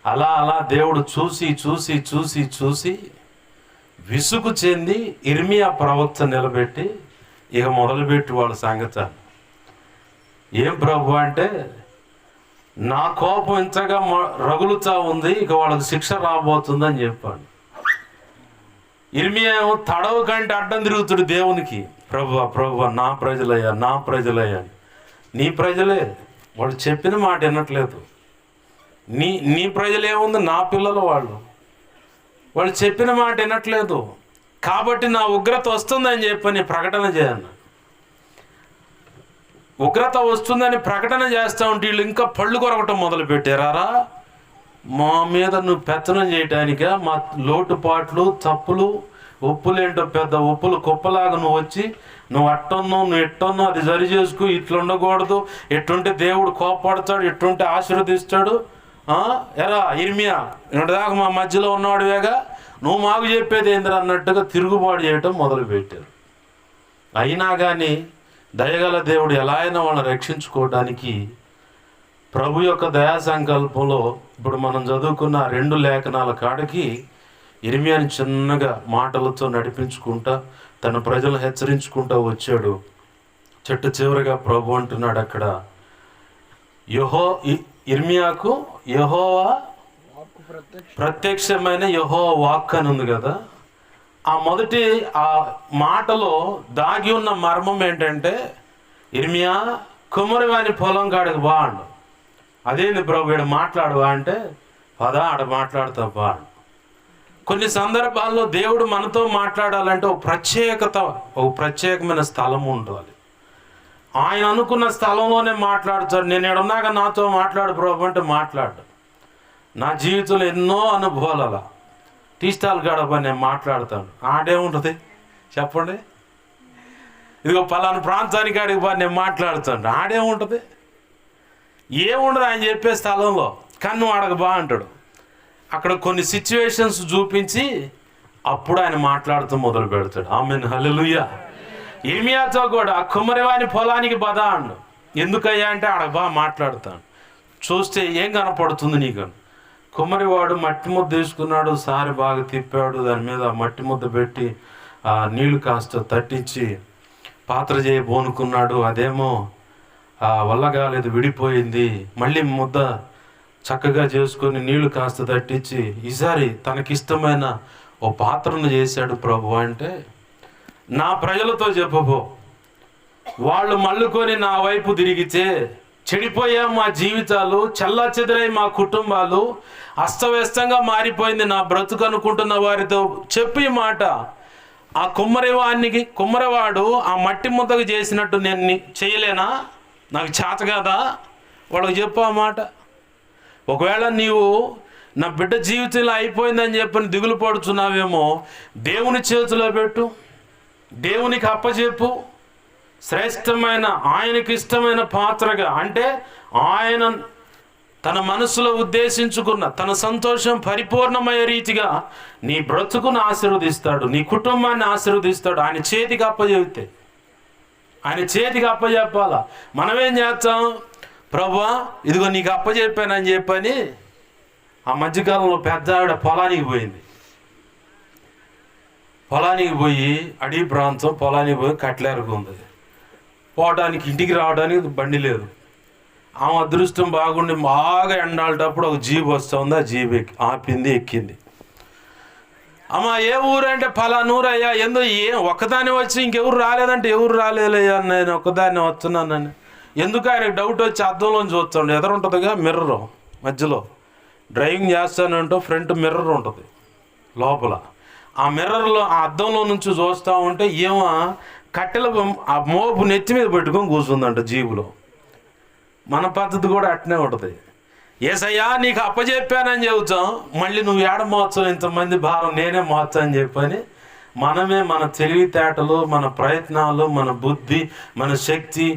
అలా దేవుడు చూసి విసుగు చెంది ఇర్మియా ప్రవక్త నిలబెట్టి ఇక మొదలుపెట్టి వాళ్ళ సంగతి. ఏం ప్రభు అంటే, నా కోపం ఇంతగా రగులుతా ఉంది, ఇక వాళ్ళకి శిక్ష రాబోతుందని చెప్పాడు. ఇర్మియా తడవు కంటే అడ్డం తిరుగుతాడు దేవునికి. ప్రభు నా ప్రజలయ్యా. నీ ప్రజలే, వాళ్ళు చెప్పిన మాట వినట్లేదు. నీ ప్రజలేముంది, నా పిల్లలు వాళ్ళు చెప్పిన మాట వినట్లేదు. కాబట్టి నా ఉగ్రత వస్తుందని చెప్పని ప్రకటన చేయను. ఉగ్రత వస్తుందని ప్రకటన చేస్తా ఉంటే వీళ్ళు ఇంకా పళ్ళు కొరకటం మొదలు పెట్టారా? మా మీద నువ్వు పెత్తనం చేయటానికా? మా లోటుపాట్లు, తప్పులు, ఒప్పులేంటో పెద్ద ఒప్పులు కుప్పలాగా నువ్వు వచ్చి నువ్వు అట్టన్నావు, నువ్వు ఎట్టన్నావు, అది సరి చేసుకు, ఇట్లా ఉండకూడదు, ఎట్టుంటే దేవుడు కోపడతాడు, ఎట్టుంటే ఆశీర్వదిస్తాడు. ఎరా ఇర్మియా, ఇంటిదాకా మా మధ్యలో ఉన్నవాడివేగా, నువ్వు మాకు చెప్పేది ఏందిరా అన్నట్టుగా తిరుగుబాటు చేయటం మొదలుపెట్టారు. అయినా కానీ దయగల దేవుడు ఎలా అయినా వాళ్ళని రక్షించుకోవడానికి ప్రభు యొక్క దయా సంకల్పంలో ఇప్పుడు మనం చదువుకున్న 2 లేఖనాల కాడికి ఇర్మియాని చిన్నగా మాటలతో నడిపించుకుంటా తన ప్రజలను హెచ్చరించుకుంటూ వచ్చాడు. చెట్టు చివరిగా ప్రభు అంటున్నాడు అక్కడ, ఇర్మియాకు యెహోవా ప్రత్యక్షమైన యెహోవా వాక్ అని ఉంది కదా. ఆ మొదటి ఆ మాటలో దాగి ఉన్న మర్మం ఏంటంటే, ఇర్మియా కుమ్మరివాని పొలం కాడికి బా అండు. అదేంది ప్రభు ఈడ మాట్లాడువా అంటే, పదా ఆడ మాట్లాడుతా బా అండు. కొన్ని సందర్భాల్లో దేవుడు మనతో మాట్లాడాలంటే ఒక ప్రత్యేకమైన స్థలం ఉండాలి. ఆయన అనుకున్న స్థలంలోనే మాట్లాడుతాడు. నేను ఎడున్నాక నాతో మాట్లాడు ప్రభు అంటే మాట్లాడు. నా జీవితంలో ఎన్నో అనుభవాలు అలా టీస్టాల్ గడప నేను మాట్లాడతాను. ఆడేముంటుంది చెప్పండి? ఇదిగో పలానా ప్రాంతానికి ఆడికి పని నేను మాట్లాడుతాను. ఆడేముంటుంది? ఏముండదు ఆయన చెప్పే స్థలంలో. కన్ను ఆడక బా అంటాడు. అక్కడ కొన్ని సిచ్యువేషన్స్ చూపించి అప్పుడు ఆయన మాట్లాడుతూ మొదలు పెడతాడు. ఆమెన్, హల్లెలూయా. ఇర్మియాతో కూడా ఆ కుమ్మరివాని పొలానికి బదా అండు. ఎందుకయ్యా అంటే ఆడ బా మాట్లాడుతాను. చూస్తే ఏం కనపడుతుంది నీకు? కుమ్మరివాడు మట్టి ముద్ద తీసుకున్నాడు, సారి బాగా తిప్పాడు, దాని మీద మట్టి ముద్ద పెట్టి ఆ నీళ్లు కాస్త తట్టించి పాత్ర చేయబోనుకున్నాడు, అదేమో వల్ల కాలేదు, విడిపోయింది. మళ్ళీ ముద్ద చక్కగా చేసుకొని నీళ్లు కాస్త తట్టించి ఈసారి తనకిష్టమైన ఓ పాత్రను చేశాడు ప్రభు. అంటే నా ప్రజలతో చెప్పబో, వాళ్ళు మళ్ళుకొని నా వైపు తిరిగితే చెడిపోయా మా జీవితాలు, చెల్లాచెదరై మా కుటుంబాలు, అస్తవ్యస్తంగా మారిపోయింది నా బ్రతుకు అనుకుంటున్న వారితో చెప్పి మాట, ఆ కుమ్మరివాడు ఆ మట్టి ముద్దకు చేసినట్టు నేను చేయలేనా, నాకు చేత కదా, వాళ్ళకి చెప్పు ఆ మాట. ఒకవేళ నీవు నా బిడ్డ జీవితంలో అయిపోయిందని చెప్పని దిగులు పడుతున్నావేమో, దేవుని చేతిలో పెట్టు, దేవునికి అప్పచెప్పు. శ్రేష్టమైన ఆయనకి ఇష్టమైన పాత్రగా, అంటే ఆయన తన మనసులో ఉద్దేశించుకున్న తన సంతోషం పరిపూర్ణమయ్యే రీతిగా నీ బ్రతుకును ఆశీర్వదిస్తాడు, నీ కుటుంబాన్ని ఆశీర్వదిస్తాడు. ఆయన చేతికి అప్పచెప్తే, ఆయన చేతికి అప్పచెప్పాలా. మనమేం చేస్తాం, ప్రభువా ఇదిగో నీకు అప్పచెప్పానని చెప్పని. ఆ మధ్యకాలంలో పెద్ద ఆవిడ పొలానికి పోయి అడవి ప్రాంతం, పొలానికి పోయి కట్లేరుకుంది. పోవడానికి ఇంటికి రావడానికి బండి లేదు. ఆమె అదృష్టం బాగుండి బాగా ఎండాలేటప్పుడు ఒక జీబు వస్తుంది. ఆ జీబు ఆపింది, ఎక్కింది. అమ్మ ఏ ఊరు అంటే ఫలానూరు అయ్యా. ఒక్కదాన్ని వచ్చి ఇంకెవరు రాలేదంటే, ఎవరు రాలేదయ్యా, నేను ఒక్కదాన్ని వస్తున్నానని. ఎందుకు ఆయనకు డౌట్ వచ్చి అద్దంలోంచి చూస్తాడు. ఎదురుంటుందిగా మిర్రర్, మధ్యలో డ్రైవింగ్ చేస్తానంటూ ఫ్రంట్ మిర్రర్ ఉంటుంది లోపల. ఆ మిర్రర్లో, ఆ అద్దంలో నుంచి చూస్తూ ఉంటే ఏమో కట్టెల ఆ మోపు నెత్తి మీద పెట్టుకొని కూర్చుందంట జీబులో. మన పద్ధతి కూడా అట్నే ఉంటుంది. ఏసయ్యా నీకు అప్పచెప్పానని చెబుతాం, మళ్ళీ నువ్వు ఏడ మోస్తావు, ఇంతమంది భారం నేనే మోస్తా అని చెప్పని మనమే మన తెలివితేటలు, మన ప్రయత్నాలు, మన బుద్ధి, మన శక్తి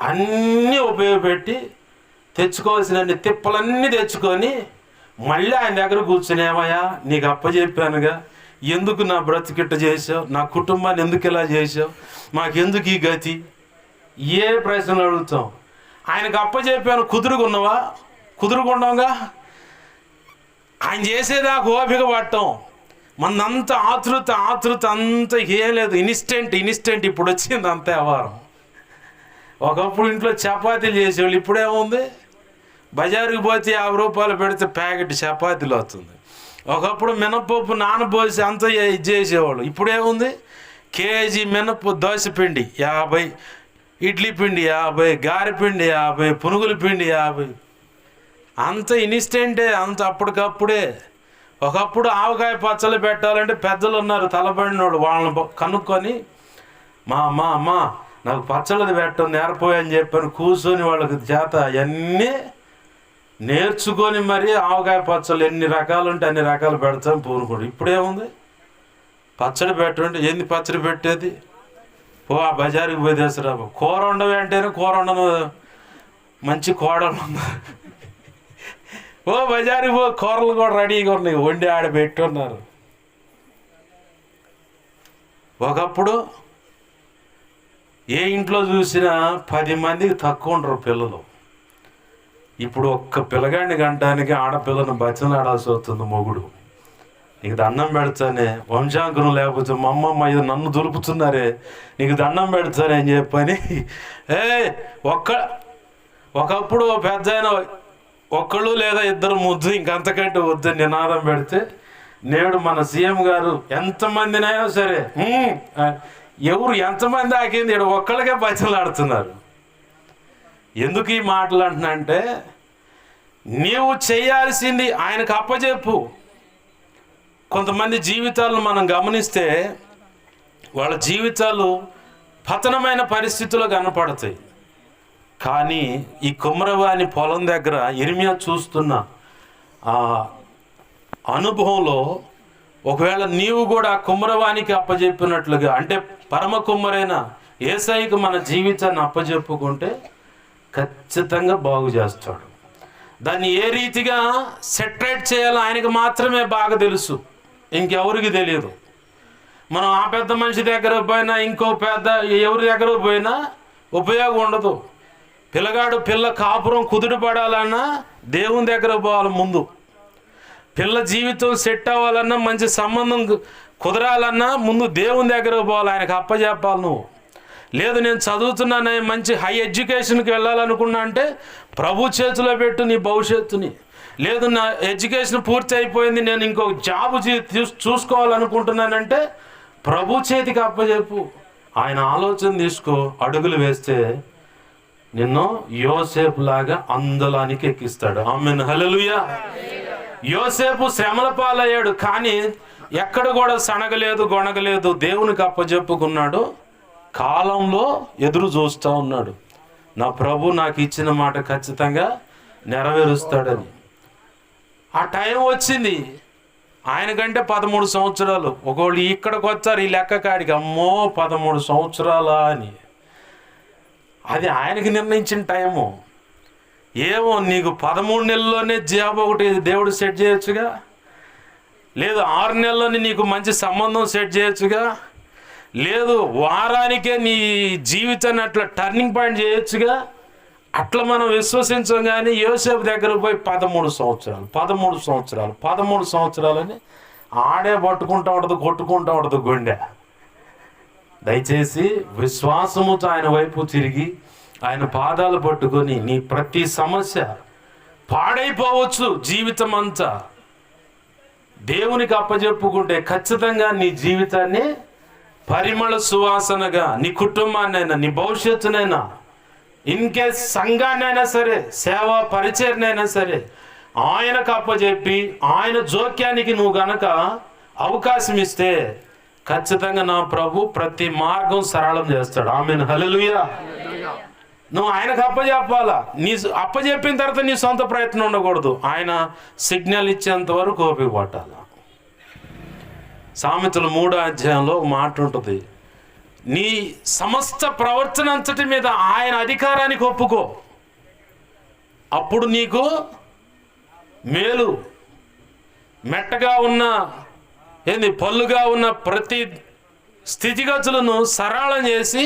అన్నీ ఉపయోగపెట్టి తెచ్చుకోవాల్సిన తిప్పలన్నీ తెచ్చుకొని మళ్ళీ ఆయన దగ్గర కూర్చునేమయ్యా నీకు అప్పచెప్పానుగా, ఎందుకు నా బ్రతికిట్ట చేసావు, నా కుటుంబాన్ని ఎందుకు ఇలా చేసావు, మాకెందుకు ఈ గతి, ఏ ప్రశ్నలు అడుగుతాం. ఆయనకు అప్పచెప్పాను, కుదురుకున్నావుగా. ఆయన చేసేదాకా ఓపిక పట్టం, మనంత ఆతృత అంత ఏం లేదు. ఇన్స్టెంట్ ఇప్పుడు వచ్చింది అంతే వ్యవహారం. ఒకప్పుడు ఇంట్లో చపాతీలు చేసేవాళ్ళు, ఇప్పుడేముంది, బజారుకి పోతే 50 రూపాయలు పెడితే ప్యాకెట్ చపాతీలు వస్తుంది. ఒకప్పుడు మినపప్పు నానబోసి అంత ఇది చేసేవాళ్ళు, ఇప్పుడేముంది, కేజీ దోశ పిండి 50, ఇడ్లీ పిండి 50, గారె పిండి 50, పునుగుల పిండి 50. అంత ఇన్స్టెంటే, అంత అప్పటికప్పుడే. ఒకప్పుడు ఆవకాయ పచ్చళ్ళు పెట్టాలంటే పెద్దలు ఉన్నారు తలబడినోడు, వాళ్ళని కనుక్కొని అమ్మ నాకు పచ్చళ్ళది పెట్టడం నేర్పోయని చెప్పని కూర్చొని వాళ్ళకి చేత అవన్నీ నేర్చుకొని మరి ఆవకాయ పచ్చళ్ళు ఎన్ని రకాలు ఉంటే అన్ని రకాలు పెడతాం పూనుకోడు. ఇప్పుడేముంది, పచ్చడి పెట్టండి, ఏంది పచ్చడి పెట్టేది, ఆ బజారుకి పోయి తెసరా. కూర ఉండవి అంటేనే కూర ఉండను, మంచి కోడలు ఉంది, బజారుకి కూరలు కూడా రెడీగా ఉన్నాయి, వండి ఆడ పెట్టున్నారు. ఒకప్పుడు ఏ ఇంట్లో చూసినా 10 మందికి తక్కువ ఉండరు పిల్లలు. ఇప్పుడు ఒక్క పిల్లగాడిని గంటానికి ఆడపిల్లను బతిలాడాల్సి వస్తుంది మొగుడు. నీకు దండం పెడతానే, వంశాంకురం లేకపోతే మా అమ్మమ్మ ఇది నన్ను దులుపుతున్నారే, నీకు దండం పెడతానే అని చెప్పని ఒకప్పుడు పెద్ద అయిన ఒక్కళ్ళు లేదా ఇద్దరు ముద్దు, ఇంకంతకంటే వద్దు నినాదం పెడితే, నేడు మన సీఎం గారు ఎంతమందినైనా సరే ఎవరు ఎంతమంది ఆకింది ఇక్కడ ఒక్కళ్ళకే బతిలాడుతున్నారు. ఎందుకు ఈ మాటలు అంటున్నానంటే, నీవు చేయాల్సింది ఆయనకు అప్పచెప్పు. కొంతమంది జీవితాలను మనం గమనిస్తే వాళ్ళ జీవితాలు పతనమైన పరిస్థితుల్లో కనపడతాయి. కానీ ఈ కుమ్మరవాని పొలం దగ్గర ఇర్మియా చూస్తున్న ఆ అనుభవంలో, ఒకవేళ నీవు కూడా కుమ్మరవానికి అప్పచెప్పినట్లుగా, అంటే పరమ కుమ్మరైన యేసయ్యకు మన జీవితాన్ని అప్పచెప్పుకుంటే ఖచ్చితంగా బాగు చేస్తాడు. దాన్ని ఏ రీతిగా సెటరేట్ చేయాలో ఆయనకు మాత్రమే బాగా తెలుసు, ఇంకెవరికి తెలియదు. మనం ఆ పెద్ద మనిషి దగ్గర పోయినా, ఇంకో పెద్ద ఎవరి దగ్గర పోయినా ఉపయోగం ఉండదు. పిల్ల కాపురం కుదురుపడాలన్నా దేవుని దగ్గర పోవాలి ముందు. పిల్ల జీవితం సెట్ అవ్వాలన్నా, మంచి సంబంధం కుదరాలన్నా ముందు దేవుని దగ్గర పోవాలి, ఆయనకు అప్పచెప్పాలి నువ్వు. లేదు నేను చదువుతున్నానే, మంచి హై ఎడ్యుకేషన్కి వెళ్ళాలనుకున్నా అంటే ప్రభు చేతిలో పెట్టు నీ భవిష్యత్తుని. లేదు నా ఎడ్యుకేషన్ పూర్తి అయిపోయింది, నేను ఇంకొక జాబ్ చూసుకోవాలనుకుంటున్నానంటే ప్రభు చేతికి అప్పచెప్పు. ఆయన ఆలోచన తీసుకో, అడుగులు వేస్తే నిన్ను యోసేపు లాగా అందలానికి ఎక్కిస్తాడు. ఆమేన్, హల్లెలూయా. యోసేపు శ్రమల పాలయ్యాడు, కానీ ఎక్కడ కూడా సనగలేదు, గొనగలేదు. దేవునికి అప్పచెప్పుకున్నాడు. కాలంలో ఎదురు చూస్తూ ఉన్నాడు, నా ప్రభు నాకు ఇచ్చిన మాట ఖచ్చితంగా నెరవేరుస్తాడని. ఆ టైం వచ్చింది. ఆయనకంటే 13 సంవత్సరాలు. ఒకళ్ళు ఇక్కడికి వచ్చారు ఈ లెక్క కాడికి, అమ్మో 13 సంవత్సరాలా అని. అది ఆయనకి నిర్ణయించిన టైము. ఏమో నీకు 13 నెలల్లోనే జాబ్ ఒకటి దేవుడు సెట్ చేయొచ్చుగా, లేదు 6 నెలల్లోనే నీకు మంచి సంబంధం సెట్ చేయొచ్చుగా, లేదు వారానికే నీ జీవితాన్ని అట్లా టర్నింగ్ పాయింట్ చేయొచ్చుగా. అట్లా మనం విశ్వసించం. కానీ యోసేపు దగ్గర పోయి 13 సంవత్సరాలని ఆడే పట్టుకుంటూ ఉంటుంది, కొట్టుకుంటూ ఉంటుంది గుండె. దయచేసి విశ్వాసముతో ఆయన వైపు తిరిగి ఆయన పాదాలు పట్టుకొని, నీ ప్రతి సమస్య పాడైపోవచ్చు, జీవితం అంతా దేవునికి అప్పచెప్పుకుంటే ఖచ్చితంగా నీ జీవితాన్ని పరిమళ సువాసనగా, నీ కుటుంబాన్నైనా, నీ భవిష్యత్తునైనా, ఇన్కేస్ సంఘాన్నైనా సరే, సేవా పరిచర్నైనా సరే ఆయనకు అప్పచెప్పి ఆయన జోక్యానికి నువ్వు గనక అవకాశం ఇస్తే ఖచ్చితంగా నా ప్రభు ప్రతి మార్గం సరళం చేస్తాడు. ఆమేన్, హల్లెలూయా. నువ్వు ఆయనకు అప్పచెప్పాలా. నీ అప్పచెప్పిన తర్వాత నీ సొంత ప్రయత్నం ఉండకూడదు. ఆయన సిగ్నల్ ఇచ్చేంత వరకు ఓపిక పట్టాల. సామెతలు 3వ అధ్యాయంలో మాట ఉంటుంది, నీ సమస్త ప్రవర్తన అంతటి మీద ఆయన అధికారానికి ఒప్పుకో, అప్పుడు నీకు మేలు. మెట్టగా ఉన్న పళ్ళుగా ఉన్న ప్రతి స్థితిగతులను సరళం చేసి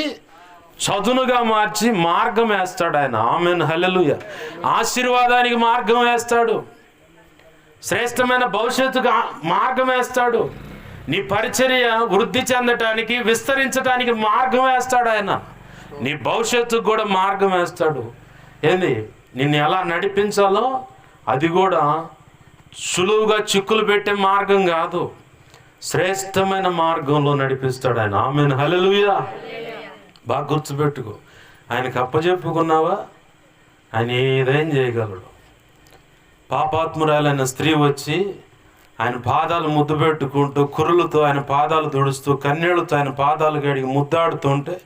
చదునుగా మార్చి మార్గం వేస్తాడు ఆయన. ఆమేన్, హల్లెలూయా. ఆశీర్వాదానికి మార్గం వేస్తాడు, శ్రేష్టమైన భవిష్యత్తుకు మార్గం వేస్తాడు, నీ పరిచర్య వృద్ధి చెందటానికి, విస్తరించడానికి మార్గం వేస్తాడు ఆయన. నీ భవిష్యత్తుకు కూడా మార్గం వేస్తాడు. నిన్ను ఎలా నడిపించాలో అది కూడా సులువుగా చిక్కులు పెట్టే మార్గం కాదు, శ్రేష్టమైన మార్గంలో నడిపిస్తాడు ఆయన. ఆమేన్, హల్లెలూయా. బాగా గుర్తుపెట్టుకో, ఆయనకు అప్పచెప్పుకున్నావా ఆయన ఏదైనా చేయగలడు. పాపాత్మురాలైన స్త్రీ వచ్చి ఆయన పాదాలు ముద్దు పెట్టుకుంటూ, కుర్రులతో ఆయన పాదాలు తుడుస్తూ, కన్నీళ్లతో ఆయన పాదాలు గడిగి ముద్దాడుతుంటే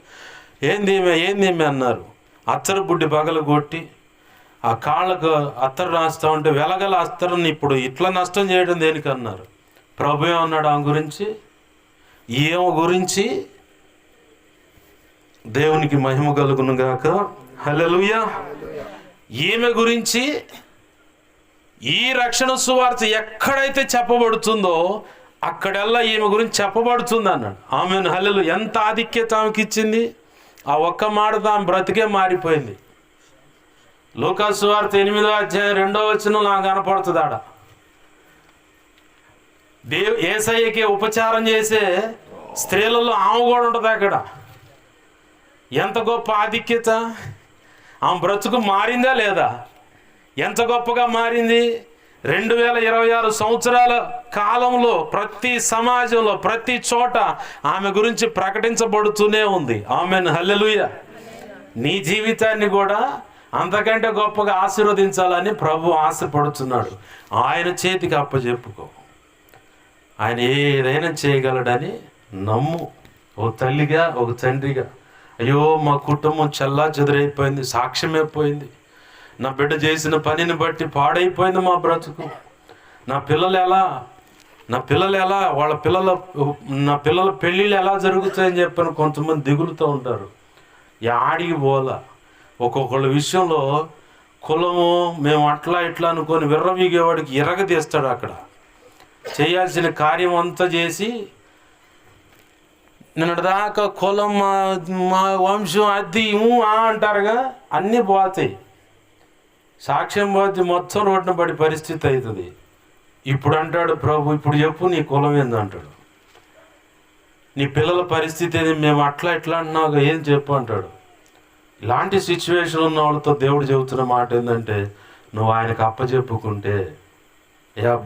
ఏంది అన్నారు. అత్తరు బుడ్డి పగలు కొట్టి ఆ కాళ్ళకు అత్తరు రాస్తూ ఉంటే వెలగల అత్తరుని ఇప్పుడు ఇట్లా నష్టం చేయడం దేనికి అన్నారు. ప్రభు ఏమన్నాడు ఆమె గురించి? గురించి దేవునికి మహిమ కలుగును గాక, హల్లెలూయా. ఈమె గురించి ఈ రక్షణ సువార్త ఎక్కడైతే చెప్పబడుతుందో అక్కడల్లా ఈమె గురించి చెప్పబడుతుంది అన్నాడు. ఆమెను, హల్లెలూయా. ఎంత ఆధిక్యత ఆమెకి ఇచ్చింది. ఆ ఒక్క మాటతో ఆమె బ్రతికే మారిపోయింది. లూకా సువార్త 8వ అధ్యాయం 2వ వచనం నాకు కనపడుతుంది. ఆడ యేసయ్యకి ఉపచారం చేసే స్త్రీలలో ఆమె కూడా ఉంటుంది. అక్కడ ఎంత గొప్ప ఆధిక్యత. ఆమె బ్రతుకు మారిందా లేదా? ఎంత గొప్పగా మారింది. 2026 సంవత్సరాల కాలంలో ప్రతి సమాజంలో, ప్రతి చోట ఆమె గురించి ప్రకటించబడుతూనే ఉంది. ఆమేన్, హల్లెలూయా. నీ జీవితాన్ని కూడా అంతకంటే గొప్పగా ఆశీర్వదించాలని ప్రభు ఆశపడుతున్నాడు. ఆయన చేతికి అప్పచెప్పుకో, ఆయన ఏదైనా చేయగలడని నమ్ము. ఒక తల్లిగా, ఒక తండ్రిగా, అయ్యో మా కుటుంబం చల్లా చెదురైపోయింది, సాక్ష్యమైపోయింది, నా బిడ్డ చేసిన పనిని బట్టి పాడైపోయింది మా బ్రతుకు, నా పిల్లలు ఎలా నా పిల్లల పెళ్ళిళ్ళు ఎలా జరుగుతాయని చెప్పని కొంతమంది దిగులుతూ ఉంటారు. ఆడికి పోలా. ఒక్కొక్కళ్ళ విషయంలో కులము మేము అట్లా ఇట్లా అనుకొని విర్రవీగేవాడికి ఎరగదీస్తాడు. అక్కడ చేయాల్సిన కార్యం అంతా చేసి నిన్నటిదాకా కులం మా వంశం అది అంటారుగా, అన్నీ పోతాయి. సాక్ష్యం పోతే మొత్తం రోడ్డున పడి పరిస్థితి అవుతుంది. ఇప్పుడు అంటాడు ప్రభు, ఇప్పుడు చెప్పు నీ కులం ఏందంటాడు. నీ పిల్లల పరిస్థితి ఏది, మేము అట్లా ఇట్లా అంటున్నావు, ఏం చెప్పు అంటాడు. ఇలాంటి సిచ్యువేషన్ ఉన్న వాళ్ళతో దేవుడు చెబుతున్న మాట ఏంటంటే, నువ్వు ఆయనకు అప్పచెప్పుకుంటే,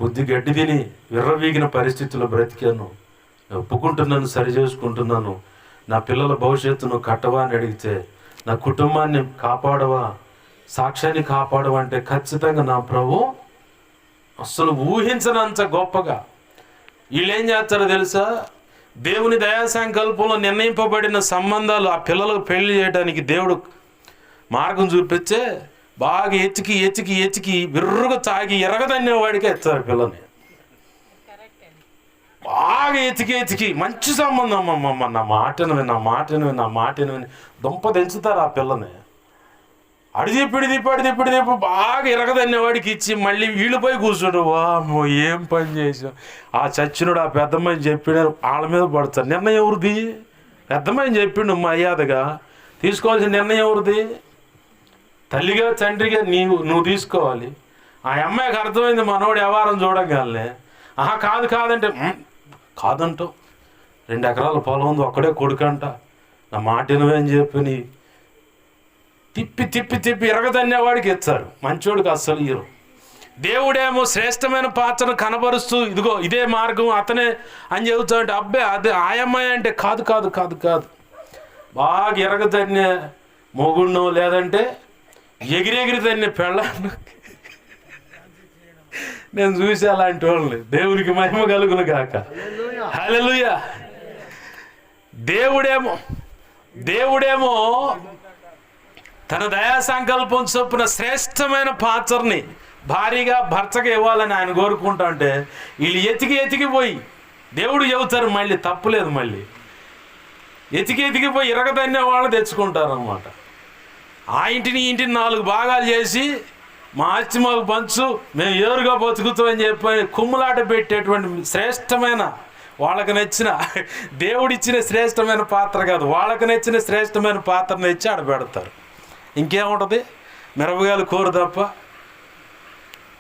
బుద్ధి గడ్డి తిని విర్రవీగిన పరిస్థితుల్లో బ్రతికాను, ఒప్పుకుంటున్నాను, సరి చేసుకుంటున్నాను, నా పిల్లల భవిష్యత్తును కట్టవా అని అడిగితే, నా కుటుంబాన్ని కాపాడవా, సాక్ష్యాన్ని కాపాడవా అంటే ఖచ్చితంగా నా ప్రభు అస్సలు ఊహించనంత గొప్పగా వీళ్ళు ఏం చేస్తారో తెలుసా? దేవుని దయా సంకల్పంలో నిర్ణయింపబడిన సంబంధాలు ఆ పిల్లలకు పెళ్లి చేయడానికి దేవుడు మార్గం చూపించే బాగా ఎతికి ఎతికి ఎతికి విర్రుగా తాగి ఎరగదన్నేవాడికి ఎత్తారు పిల్లని. బాగా ఎతికి ఎతికి మంచి సంబంధం అమ్మమ్మ, నా మాటను విని దుంప తెంచుతారు ఆ పిల్లని. అడిదిప్పిడి బాగా ఎరగదన్నేవాడికి ఇచ్చి మళ్ళీ వీళ్ళు పోయి కూర్చోడు. వామ్మో ఏం పని చేసాం, ఆ చచ్చినోడు ఆ పెద్దమ్మాయిని చెప్పిన వాళ్ళ మీద పడతారు. నిర్ణయం ఎవరిది? పెద్దమ్మాయిని చెప్పిండు మర్యాదగా, తీసుకోవాల్సిన నిర్ణయం ఎవరిది? తల్లిగా తండ్రిగా నువ్వు తీసుకోవాలి. ఆ అమ్మాయికి అర్థమైంది మనోడు వ్యవహారం చూడగానే, కాదంటే కాదంటావు, 2 ఎకరాల పొలం ఉంది, ఒక్కడే కొడుకంట, నా మాట వినవని చెప్పి తిప్పి ఎరగదన్నేవాడికి ఇచ్చారు, మంచోడికి అస్సలు ఇయ్యరు. దేవుడేమో శ్రేష్టమైన పాత్రను కనబరుస్తూ ఇదిగో ఇదే మార్గం అతనే అని చెబుతా అంటే, అబ్బే అదే ఆయమ్మాయి అంటే కాదు, బాగా ఎరగదన్నే మొగుడునో లేదంటే ఎగిరెగిరి తన్నే పెళ్ళాను. నేను చూసి అలాంటి వాళ్ళని. దేవునికి మహిమ కలుగును గాక. హల్లెలూయా. దేవుడేమో తన దయా సంకల్పం చొప్పున శ్రేష్టమైన పాత్రని భారీగా భర్తగా ఇవ్వాలని ఆయన కోరుకుంటా అంటే, వీళ్ళు ఎతికిపోయి దేవుడు చెబుతారు, మళ్ళీ తప్పులేదు, మళ్ళీ ఎతికిపోయి ఇరగదన్నే వాళ్ళు తెచ్చుకుంటారు అన్నమాట. ఆ ఇంటిని 4 భాగాలు చేసి మా ఆస్తి మాకు పంచు, మేము ఏరుగా బతుకుతామని చెప్పి కుమ్ములాట పెట్టేటువంటి శ్రేష్టమైన, వాళ్ళకి నచ్చిన దేవుడిచ్చిన శ్రేష్టమైన పాత్ర కాదు, వాళ్ళకి నచ్చిన శ్రేష్టమైన పాత్రను ఇచ్చి ఆడ పెడతారు. ఇంకేముంటుంది? మిరపకాయలు కూర తప్ప.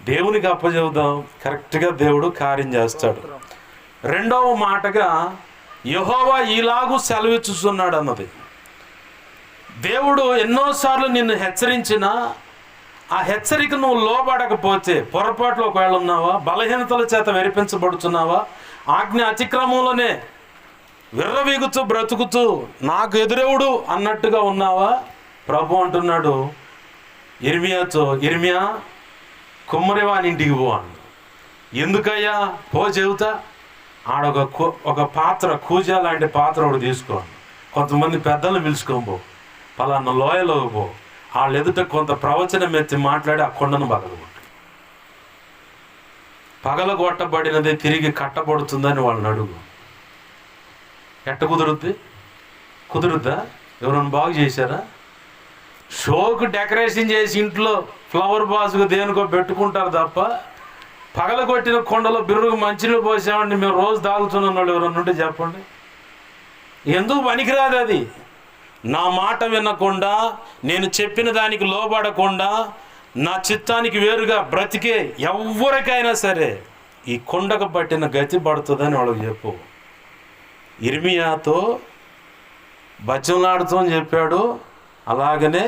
దేవునికి అప్పచెబుదాం, కరెక్ట్గా దేవుడు కార్యం చేస్తాడు. రెండవ మాటగా యెహోవా ఈలాగు సెలవిచ్చుచున్నాడు అన్నది. దేవుడు ఎన్నోసార్లు నిన్ను హెచ్చరించినా ఆ హెచ్చరిక నువ్వు లోబడకపోతే, పొరపాట్లు ఒకవేళ ఉన్నావా, బలహీనతల చేత వెరిపించబడుతున్నావా, ఆజ్ఞ అతిక్రమంలోనే విర్రవీగుతూ బ్రతుకుతూ నాకు ఎదురెవుడు అన్నట్టుగా ఉన్నావా, ప్రభు అంటున్నాడు ఇర్మియాతో, ఇర్మియా కుమ్మరివాని ఇంటికి పో అన్న. ఎందుకయ్యా? పో చెబుతా, ఒక పాత్ర, కూజా లాంటి పాత్ర ఒకటి తీసుకో, కొంతమంది పెద్దలను పిలుచుకోబో, పలానా లోయలోకి పో, వాళ్ళ ఎదుట కొంత ప్రవచనం ఎత్తి మాట్లాడి ఆ కొండను పగలగొట్టబడినది తిరిగి కట్టబడుతుందని వాళ్ళని అడుగు. ఎట్ట కుదురుద్దా? ఎవరైనా బాగు చేశారా? షోకు డెకరేషన్ చేసి ఇంట్లో ఫ్లవర్ బాస్కు దేనికో పెట్టుకుంటారు తప్ప, పగలగొట్టిన కొండలో బిర్రుకు మంచినీళ్ళు పోసామండి మేము రోజు తాగుతున్న వాళ్ళు ఎవరన్నా ఉంటే చెప్పండి. ఎందుకు పనికిరాదు అది? నా మాట వినకుండా, నేను చెప్పిన దానికి లోబడకుండా, నా చిత్తానికి వేరుగా బ్రతికే ఎవరికైనా సరే ఈ కొండకు పట్టిన గతి పడుతుందని వాళ్ళకి చెప్పు. ఇర్మియాతో బచ్చంలాడుతూ అని చెప్పాడు, అలాగనే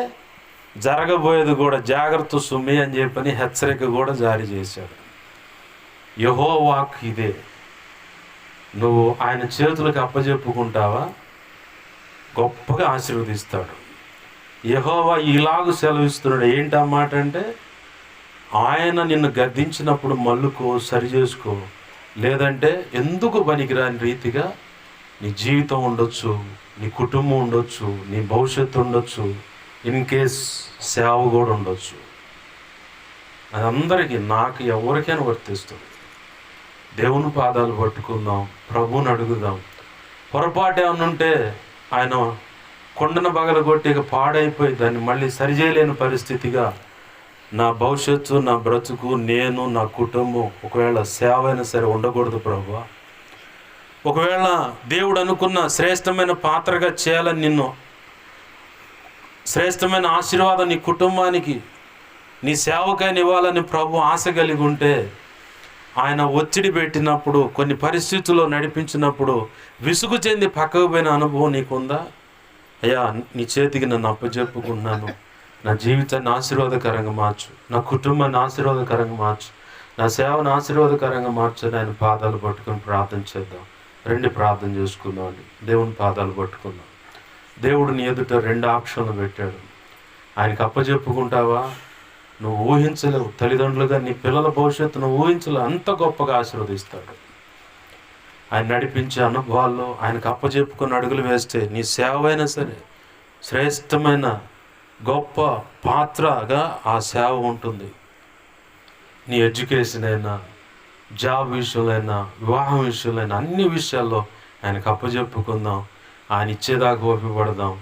జరగబోయేది కూడా జాగ్రత్త సుమ్మి అని చెప్పని హెచ్చరిక కూడా జారీ చేశాడు. యెహోవా వాక్ ఇదే. నువ్వు ఆయన చేతులకు అప్పచెప్పుకుంటావా, గొప్పగా ఆశీర్వదిస్తాడు. యెహోవా ఇలాగూ సెలవిస్తున్నాడు. ఏంటన్నమాట అంటే, ఆయన నిన్ను గద్దించినప్పుడు మల్లుకో, సరి చేసుకో, లేదంటే ఎందుకు పనికిరాని రీతిగా నీ జీవితం ఉండొచ్చు, నీ కుటుంబం ఉండొచ్చు, నీ భవిష్యత్తు ఉండొచ్చు, ఇన్ కేస్ సేవ కూడా ఉండొచ్చు. అది అందరికీ, నాకు ఎవరికైనా వర్తిస్తుంది. దేవుని పాదాలు పట్టుకుందాం, ప్రభువుని అడుగుదాం. పొరపాటు ఏమన్నా ఉంటే ఆయన కొండను పగలగొట్టి ఇక పాడైపోయి దాన్ని మళ్ళీ సరిచేయలేని పరిస్థితిగా నా భవిష్యత్తు, నా బ్రతుకు, నేను, నా కుటుంబం ఒకవేళ సేవ అయినా సరే ఉండకూడదు ప్రభువా. ఒకవేళ దేవుడు అనుకున్న శ్రేష్టమైన పాత్రగా చేయాలని, నిన్ను శ్రేష్టమైన ఆశీర్వాదం నీ కుటుంబానికి, నీ సేవకైనా ఇవ్వాలని ప్రభు ఆశ కలిగి ఉంటే, ఆయన ఒత్తిడి పెట్టినప్పుడు, కొన్ని పరిస్థితుల్లో నడిపించినప్పుడు విసుగు చెంది పక్కకు పోయిన అనుభవం నీకుందా? అయ్యా, నీ చేతికి నన్ను అప్పచెప్పుకున్నాను, నా జీవితాన్ని ఆశీర్వాదకరంగా మార్చు, నా కుటుంబాన్ని ఆశీర్వాదకరంగా మార్చు, నా సేవను ఆశీర్వాదకరంగా మార్చని ఆయన పాదాలు పట్టుకొని ప్రార్థన చేద్దాం. రెండు ప్రార్థన చేసుకుందాం అండి. దేవుని పాదాలు పట్టుకుందాం. దేవుడు నీ ఎదుట 2 ఆప్షన్లు పెట్టాడు. ఆయనకు అప్పచెప్పుకుంటావా? నువ్వు ఊహించలేవు. తల్లిదండ్రులుగా నీ పిల్లల భవిష్యత్తును ఊహించలేవు, అంత గొప్పగా ఆశీర్వదిస్తాడు. ఆయన నడిపించే అనుభవాల్లో ఆయనకు అప్పచెప్పుకుని అడుగులు వేస్తే నీ సేవ అయినా సరే శ్రేష్టమైన గొప్ప పాత్రగా ఆ సేవ ఉంటుంది. నీ ఎడ్యుకేషన్ అయినా, జాబ్ విషయంలో అయినా, వివాహం విషయంలో అయినా, అన్ని విషయాల్లో ఆయనకు అప్పచెప్పుకుందాం. ఆయన ఇచ్చేదాకా ఓపికపడదాం.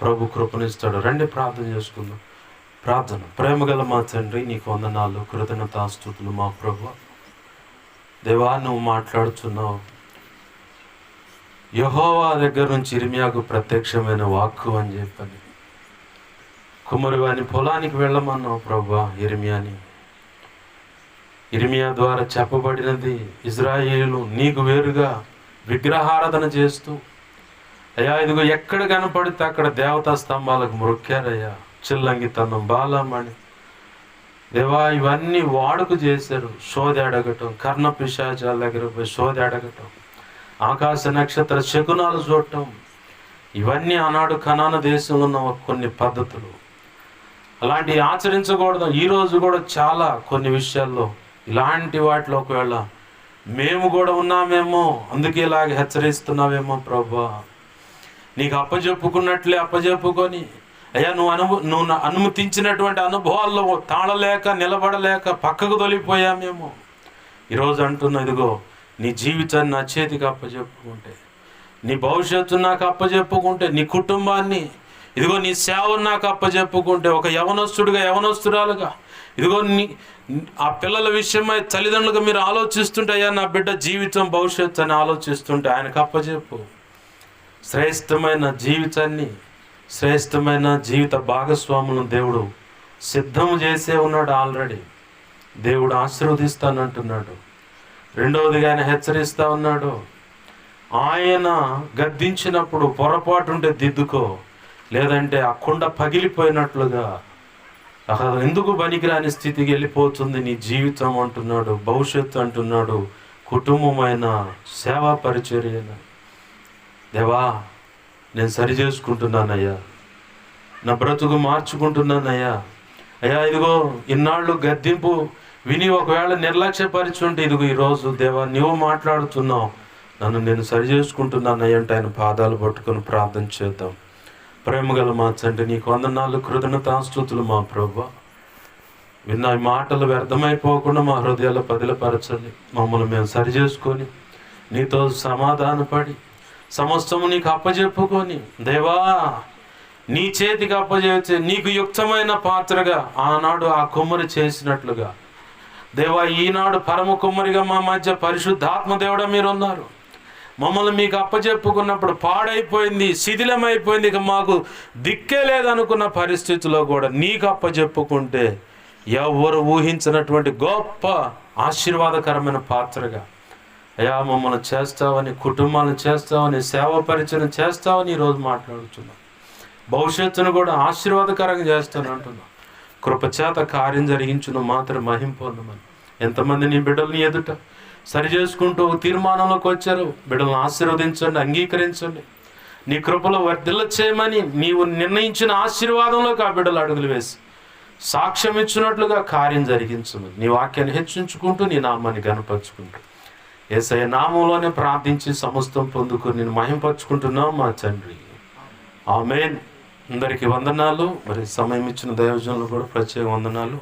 ప్రభు కృపణిస్తాడు. రండి ప్రార్థన చేసుకుందాం. ప్రార్థన. ప్రేమగల మా తండ్రి, నీకు వందనాలు, కృతజ్ఞతాస్తుతులు మా ప్రభు. దేవా, నువ్వు మాట్లాడుతున్నావు. యెహోవా దగ్గర నుంచి ఇర్మియాకు ప్రత్యక్షమైన వాక్కు అని చెప్పని కుమ్మరి వాని పొలానికి వెళ్ళమన్నావు ప్రభా. ఇర్మియా ద్వారా చెప్పబడినది, ఇజ్రాయేలు నీకు వేరుగా విగ్రహారాధన చేస్తూ, అయ్యా ఇదిగో ఎక్కడ కనపడితే అక్కడ దేవతా స్తంభాలకు మొక్కారయ్యా. చిల్లంగితనం, బాలమణి, దేవా ఇవన్నీ వాడుకు చేశారు. సోది అడగటం, కర్ణ పిశాచాల దగ్గర పోయి సోది అడగటం, ఆకాశ నక్షత్ర శకునాలు చూడటం, ఇవన్నీ ఆనాడు కనాన దేశంలో ఉన్న కొన్ని పద్ధతులు. అలాంటివి ఆచరించకూడదు. ఈరోజు కూడా చాలా కొన్ని విషయాల్లో ఇలాంటి వాటిలో ఒకవేళ మేము కూడా ఉన్నామేమో, అందుకే ఇలాగ హెచ్చరిస్తున్నావేమో ప్రభా. నీకు అప్పచెప్పుకున్నట్లే అప్పచెప్పుకొని, అయ్యా నువ్వు అనుమతించినటువంటి అనుభవాల్లో తాళలేక నిలబడలేక పక్కకు తొలిపోయామేమో. ఈరోజు అంటున్నా, ఇదిగో నీ జీవితాన్ని నా చేతికి అప్పచెప్పుకుంటే, నీ భవిష్యత్తు నాకు అప్పచెప్పుకుంటే, నీ కుటుంబాన్ని, ఇదిగో నీ సేవను నాకు అప్పచెప్పుకుంటే, ఒక యవనస్తుడిగా యవనస్తురాలుగా, ఇదిగో ఆ పిల్లల విషయమై తల్లిదండ్రులుగా మీరు ఆలోచిస్తుంటే, అయ్యా నా బిడ్డ జీవితం భవిష్యత్తు అని ఆలోచిస్తుంటే ఆయనకు అప్పచెప్పు. శ్రేష్టమైన జీవితాన్ని, శ్రేష్టమైన జీవిత భాగస్వాములను దేవుడు సిద్ధం చేసే ఉన్నాడు ఆల్రెడీ. దేవుడు ఆశీర్వదిస్తానంటున్నాడు. రెండవదిగా ఆయన హెచ్చరిస్తూ ఉన్నాడు. ఆయన గద్దించినప్పుడు పొరపాటు ఉంటే దిద్దుకో, లేదంటే ఆ కుండ పగిలిపోయినట్లుగా అసలు ఎందుకు పనికిరాని స్థితికి వెళ్ళిపోతుంది నీ జీవితం అంటున్నాడు. భవిష్యత్తు అంటున్నాడు. కుటుంబమైన సేవా పరిచర్యన. దేవా, నేను సరి చేసుకుంటున్నానయ్యా, నా బ్రతుకు మార్చుకుంటున్నానయ్యా. అయ్యా ఇదిగో ఇన్నాళ్ళు గద్దింపు విని ఒకవేళ నిర్లక్ష్యపరిచి ఉంటే, ఇదిగో ఈరోజు దేవా నువ్వు మాట్లాడుతున్నావు, నన్ను నేను సరి చేసుకుంటున్నానయ్య అంటే ఆయన పాదాలు పట్టుకొని ప్రార్థన చేద్దాం. ప్రేమగల మా తండ్రి, నీకు వందనాలు, కృతజ్ఞతాస్తుతులు మా ప్రభువా. విన్న ఈ మాటలు వ్యర్థమైపోకుండా మా హృదయాలు పదిలపరచండి. మమ్మల్ని మేము సరి చేసుకొని నీతో సమాధానపడి సమస్తము నీకు అప్పచెప్పుకొని, దేవా నీ చేతికి అప్పచెప్తే నీకు యుక్తమైన పాత్రగా ఆనాడు ఆ కుమ్మరి చేసినట్లుగా, దేవా ఈనాడు పరమ కుమ్మరిగా మా మధ్య పరిశుద్ధాత్మ దేవుడా మీరున్నారు. మమ్మల్ని మీకు అప్పచెప్పుకున్నప్పుడు పాడైపోయింది, శిథిలమైపోయింది, ఇక మాకు దిక్కే లేదనుకున్న పరిస్థితిలో కూడా నీకు అప్పచెప్పుకుంటే ఎవరు ఊహించినటువంటి గొప్ప ఆశీర్వాదకరమైన పాత్రగా అయ్యా మమ్మల్ని చేస్తావని, కుటుంబాలను చేస్తావని, సేవ పరిచయం చేస్తావని ఈరోజు మాట్లాడుతున్నాం. భవిష్యత్తును కూడా ఆశీర్వాదకరంగా చేస్తాను అంటున్నాం. కృపచేత కార్యం జరిగించును మాత్రం మహిమ పొందమని. ఎంతమంది నీ బిడ్డల్ని ఎదుట సరి చేసుకుంటూ తీర్మానంలోకి వచ్చారు. బిడ్డలను ఆశీర్వదించండి, అంగీకరించండి, నీ కృపలో వర్ధిల్ల చేయమని నీవు నిర్ణయించిన ఆశీర్వాదంలోకి ఆ బిడ్డలు అడుగులు వేసి సాక్ష్యం ఇచ్చినట్లుగా కార్యం జరిగించమని నీ వాక్యాన్ని హెచ్చించుకుంటూ నీ నామాన్ని గణపరుచుకుంటూ యేసయ్య నామంలోనే ప్రార్థించి సమస్తం పొందుకొని నేను మహింపరుచుకుంటున్నాం మా తండ్రి. ఆమేన్. అందరికీ వందనాలు. మరి సమయం ఇచ్చిన దైవజనులు కూడా ప్రత్యేక వందనాలు.